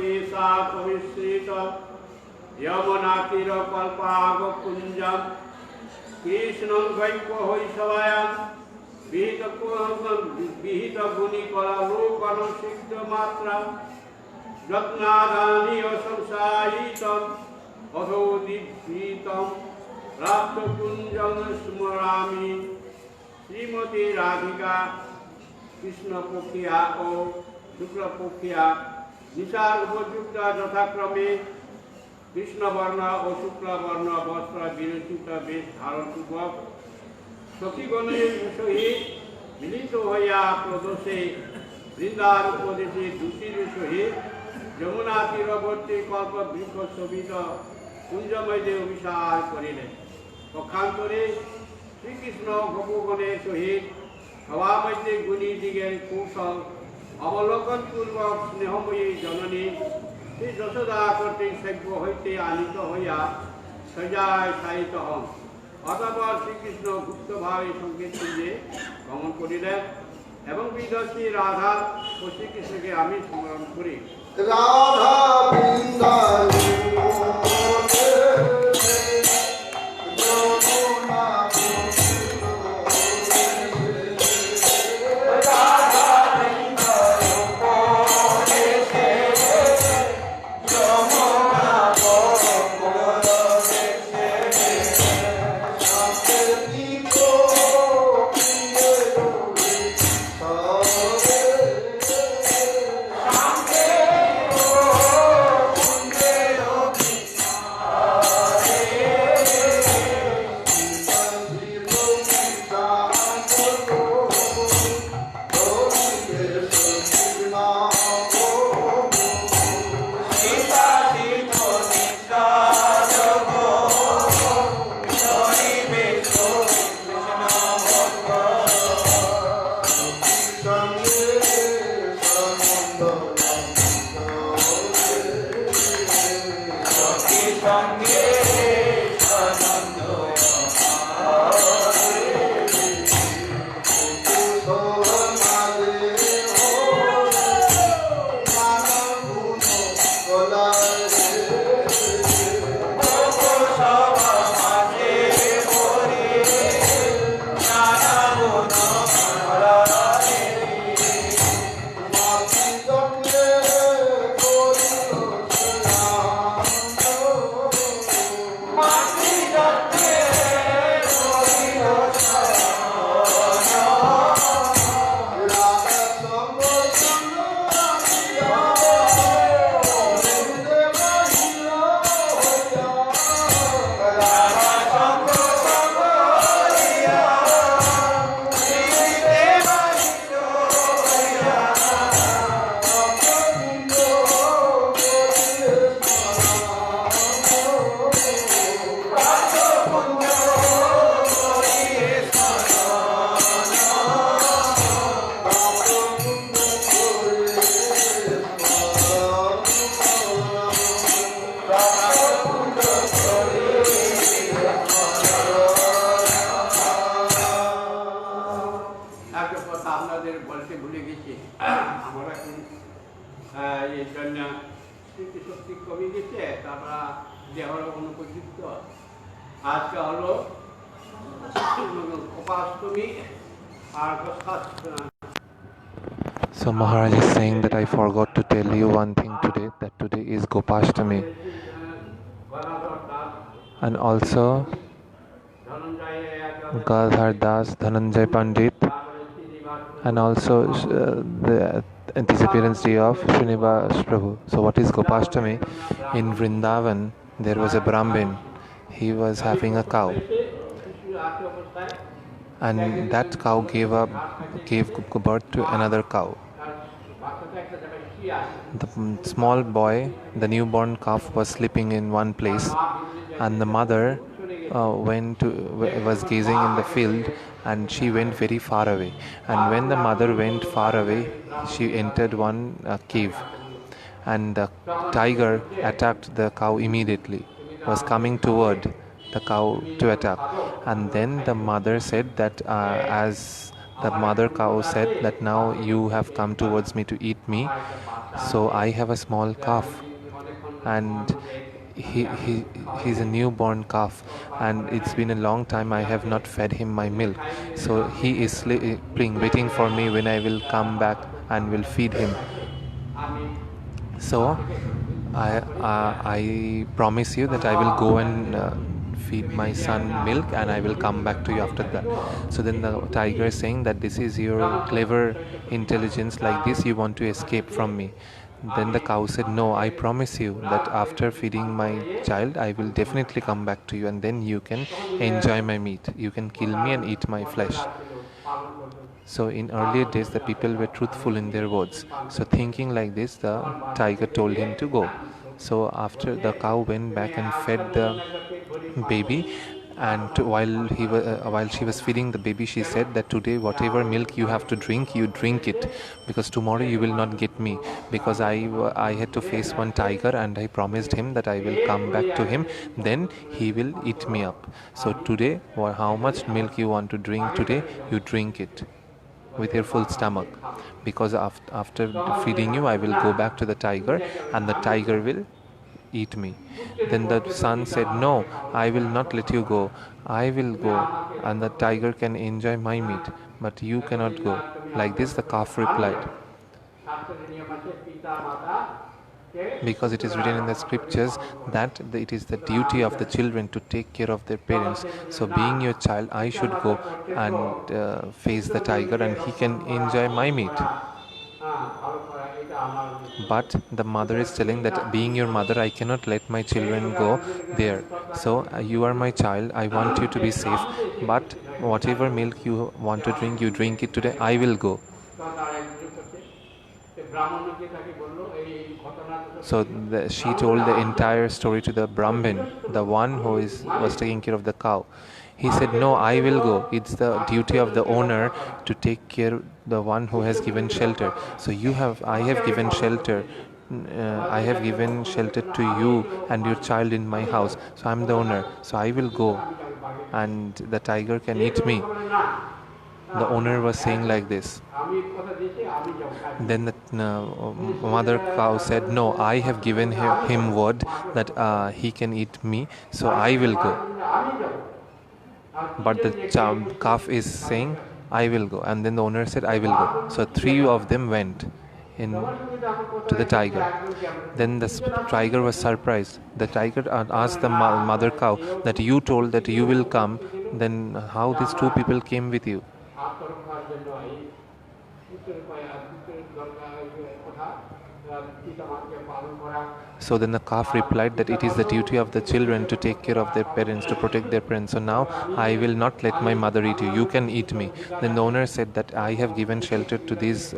देशात्मिश्रित यमुनातीर कल्पाग कुंजम कृष्णं वैपहैषवायां विहित गुणी कलालोकन सिद्ध मात्रा रत्नादानी असंसायितम अधोदीप्तम प्राप्त कुंजं स्मरामि श्रीमती राधिका कृष्ण पक्षिया और शुक्ल पक्षिया निशार उपयुक्त यथाक्रमे कृष्ण वर्ण और शुक्ल वर्ण वस्त्र विरचित वेश धारण पूर्वक सखीगणेर सहित मिलित हइया प्रदोषे बृंदार उपदेशे दूषिर सहित यमुना तीरवर्ती कल्प बृक्ष शोभित कुंजमय विशाल करिले पक्षान्तरे श्रीकृष्ण गोपगणेर सहित सभामध्ये गुणी दिगेर कौशल अवलोकन पूर्वक स्नेहमयी जननी श्री যশোদা কর্তৃক সেব্য হইতে আনিত হইয়া সজায় সাহিত হন অতঃপর শ্রীকৃষ্ণ গুপ্তভাবে সংকেত কুঞ্জে গমন করিলেন এবং বিদর্শী রাধা ও শ্রীকৃষ্ণকে আমি স্মরণ করি রাধা বৃন্দাবনে So Maharaj is saying that I forgot to tell you one thing today, that today is Gopashtami. And also Gadhar Das, Dhananjay Pandit, and also the disappearance day of Srinivas Prabhu. So what is Gopashtami? In Vrindavan there was a Brahmin. He was having a cow, and that cow gave birth to another cow. The small boy, the newborn calf, was sleeping in one place, and the mother was gazing in the field, and she went very far away. And when the mother went far away, she entered one cave, and the tiger attacked the cow immediately, was coming toward the cow to attack. And then the mother said that as the mother cow said that now you have come towards me to eat me, So I have a small calf, and he's a newborn calf, and it's been a long time I have not fed him my milk. So he is sleeping, waiting for me when I will come back and will feed him. So I promise you that I will go and feed my son milk, and I will come back to you after that. So then the tiger is saying that this is your clever intelligence, like this you want to escape from me. Then the cow said, no, I promise you that after feeding my child, I will definitely come back to you, and then you can enjoy my meat. You can kill me and eat my flesh. So in earlier days, the people were truthful in their words. So thinking like this, the tiger told him to go. So after the cow went back and fed the baby, and while she was feeding the baby, she said that today whatever milk you have to drink, you drink it, because tomorrow you will not get me, because I had to face one tiger, and I promised him that I will come back to him, then he will eat me up. So today, how much milk you want to drink today, you drink it with your full stomach, because after feeding you I will go back to the tiger, and the tiger will eat me. Then the son said, no, I will not let you go. I will go, and the tiger can enjoy my meat, but you cannot go. Like this the calf replied, because it is written in the scriptures that it is the duty of the children to take care of their parents. So being your child, I should go and face the tiger, and he can enjoy my meat. But the mother is telling that being your mother, I cannot let my children go there. So you are my child, I want you to be safe, but whatever milk you want to drink, you drink it today, I will go. So she told the entire story to the Brahmin, the one who was taking care of the cow. He said, no, I will go. It's the duty of the owner to take care the one who has given shelter. So I have given shelter. I have given shelter to you and your child in my house. So I'm the owner. So I will go, and the tiger can eat me. The owner was saying like this. Then the mother cow said, no, I have given him word that he can eat me, so I will go. But the calf is saying, I will go. And then the owner said, I will go. So three of them went to the tiger. Then the tiger was surprised. The tiger asked the mother cow that you told that you will come, then how these two people came with you? So then the calf replied that it is the duty of the children to take care of their parents, to protect their parents. So now I will not let my mother eat you. You can eat me. Then the owner said that I have given shelter to these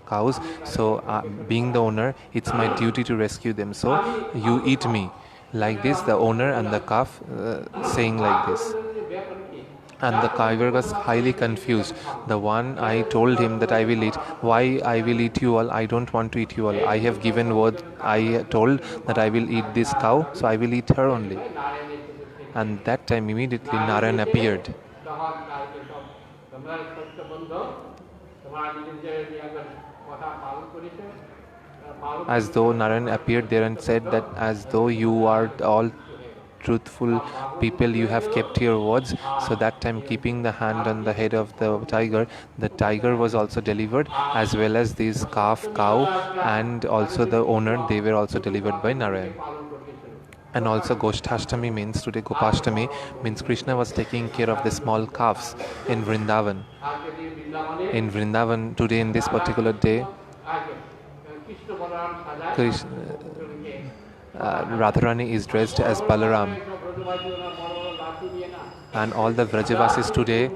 cows. So being the owner, it's my duty to rescue them. So you eat me. Like this, the owner and the calf saying like this. And the tiger was highly confused. The one I told him that I will eat, why I will eat you all? I don't want to eat you all. I have given word, I told that I will eat this cow, so I will eat her only. And that time immediately Narayan appeared. As though Narayan appeared there and said that as though you are all truthful people, you have kept your words. So that time, keeping the hand on the head of the tiger was also delivered, as well as this calf, cow, and also the owner, they were also delivered by Narayan. And also Gosthashtami means, today Gopashtami means Krishna was taking care of the small calves in Vrindavan. In Vrindavan today, in this particular day, Radharani is dressed as Balaram, and all the Vrajavasis today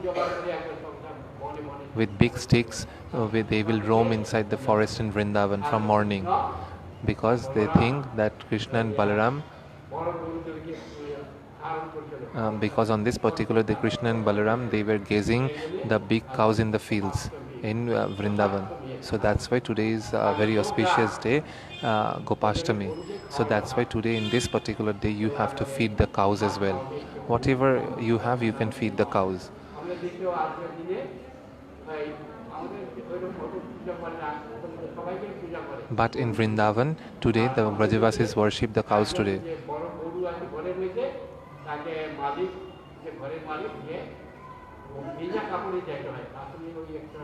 with big sticks they will roam inside the forest in Vrindavan from morning, because they think that Krishna and Balaram because on this particular day Krishna and Balaram, they were gazing the big cows in the fields in Vrindavan. So that's why today is a very auspicious day, Gopashtami. So that's why today in this particular day you have to feed the cows as well. Whatever you have, you can feed the cows. আমাদের ওইরকম অত পূজা করে না, সবাইকে পূজা করে। But in Vrindavan, today the Brajavasis worship the cows today. যে বড় গরু আছে ঘরের মধ্যে, তাকে মালিক, যে ঘরের মালিক, যে ভেজা কাপড়ে যাইতে হয়, আসলে ওই একটা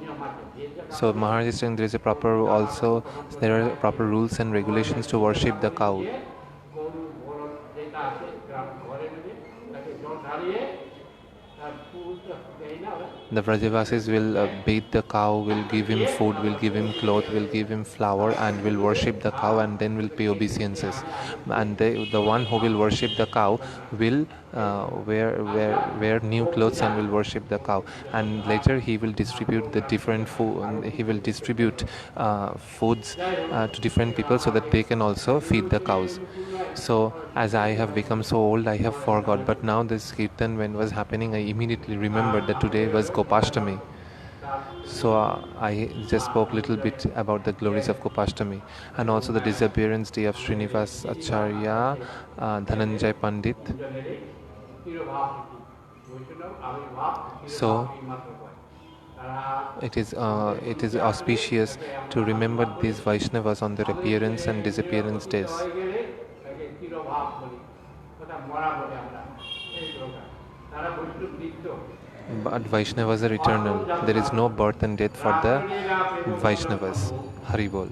নিয়ম আছে ভেজা So Maharaj is saying there is a proper also, there are proper rules and regulations to worship the cow. গরু বড় যেটা আছে ঘরের মধ্যে, তাকে জল ঢালিয়ে তার ফুল তো দেয় না ওরা। The Brajavasis will bathe the cow, will give him food, will give him cloth, will give him flour, and will worship the cow, and then will pay obeisances. And the one who will worship the cow will wear new clothes and will worship the cow. And later he will distribute the different food. He will distribute foods to different people so that they can also feed the cows. So as I have become so old, I have forgot. But now this kirtan, when was happening, I immediately remembered that today was Gopashtami. So I just spoke a little bit about the glories of Gopashtami and also the disappearance day of Srinivas Acharya, Dhananjay Pandit. So it is auspicious to remember these Vaishnavas on their appearance and disappearance days. But Vaishnavas are eternal. There is no birth and death for the Vaishnavas. Hari Bol.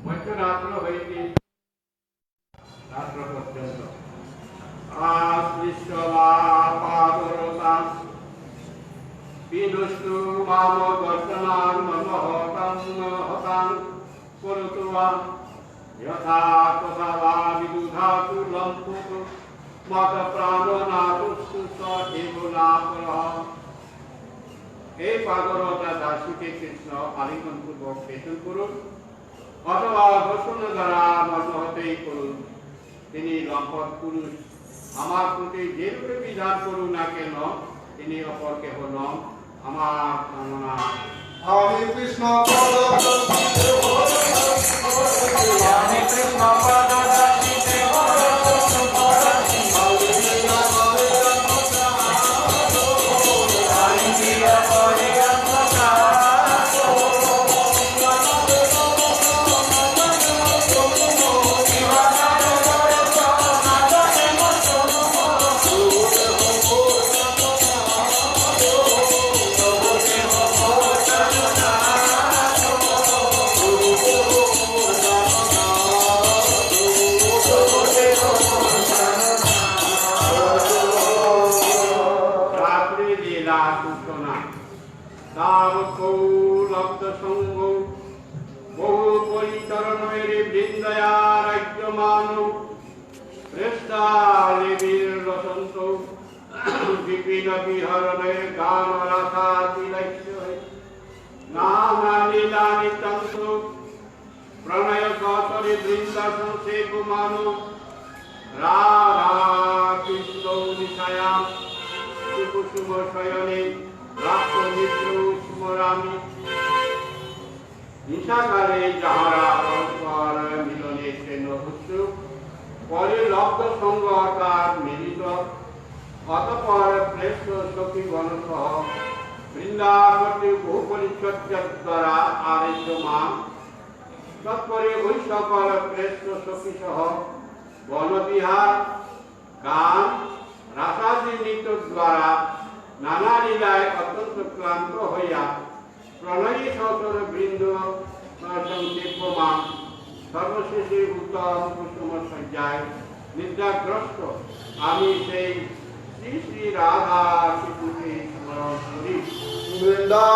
এই পাগলতা দাসীকে কৃষ্ণ আলিঙ্গন পূর্বক পেতন করুন অথবা ঘোষণ দ্বারা মগ্ন হতেই করুন। তিনি লম্পট পুরুষ, আমার প্রতি যেরূপে বিধান করুন না কেন, তিনি অপর কেহ নন। আমার কামনা হরে কৃষ্ণ প্রণয় কতরে বৃন্দা সংক্ষেপ মানো রাধা কৃষ্ণ নিশায়া কুসুম শয়নে রাত্র মিত্র স্মরামি নিশাকালে যাহারা পরস্পর মিলনে সেন উৎসুক পরে লব্ধ সঙ্গ অর্থাৎ মিলিত অতঃপর শ্রেষ্ঠ সখী গণসহ বৃন্দাবতী বহু পরিচর্যা দ্বারা আরেজ্যমান তৎপরে ওই সকল শ্রেষ্ঠ সখী সহ বনবিহার গান রাসাদি নৃত্য দ্বারা নানা লীলায় অত্যন্ত ক্লান্ত হইয়া প্রণয়ী সচর বৃন্দ সংক্ষেপমান সর্বশেষে উত্তম কুসুম সজ্জায় নিদ্রাগ্রস্ত আমি সেই শ্রী শ্রী রাধা শিশুকে স্মরণ করি। বৃন্দা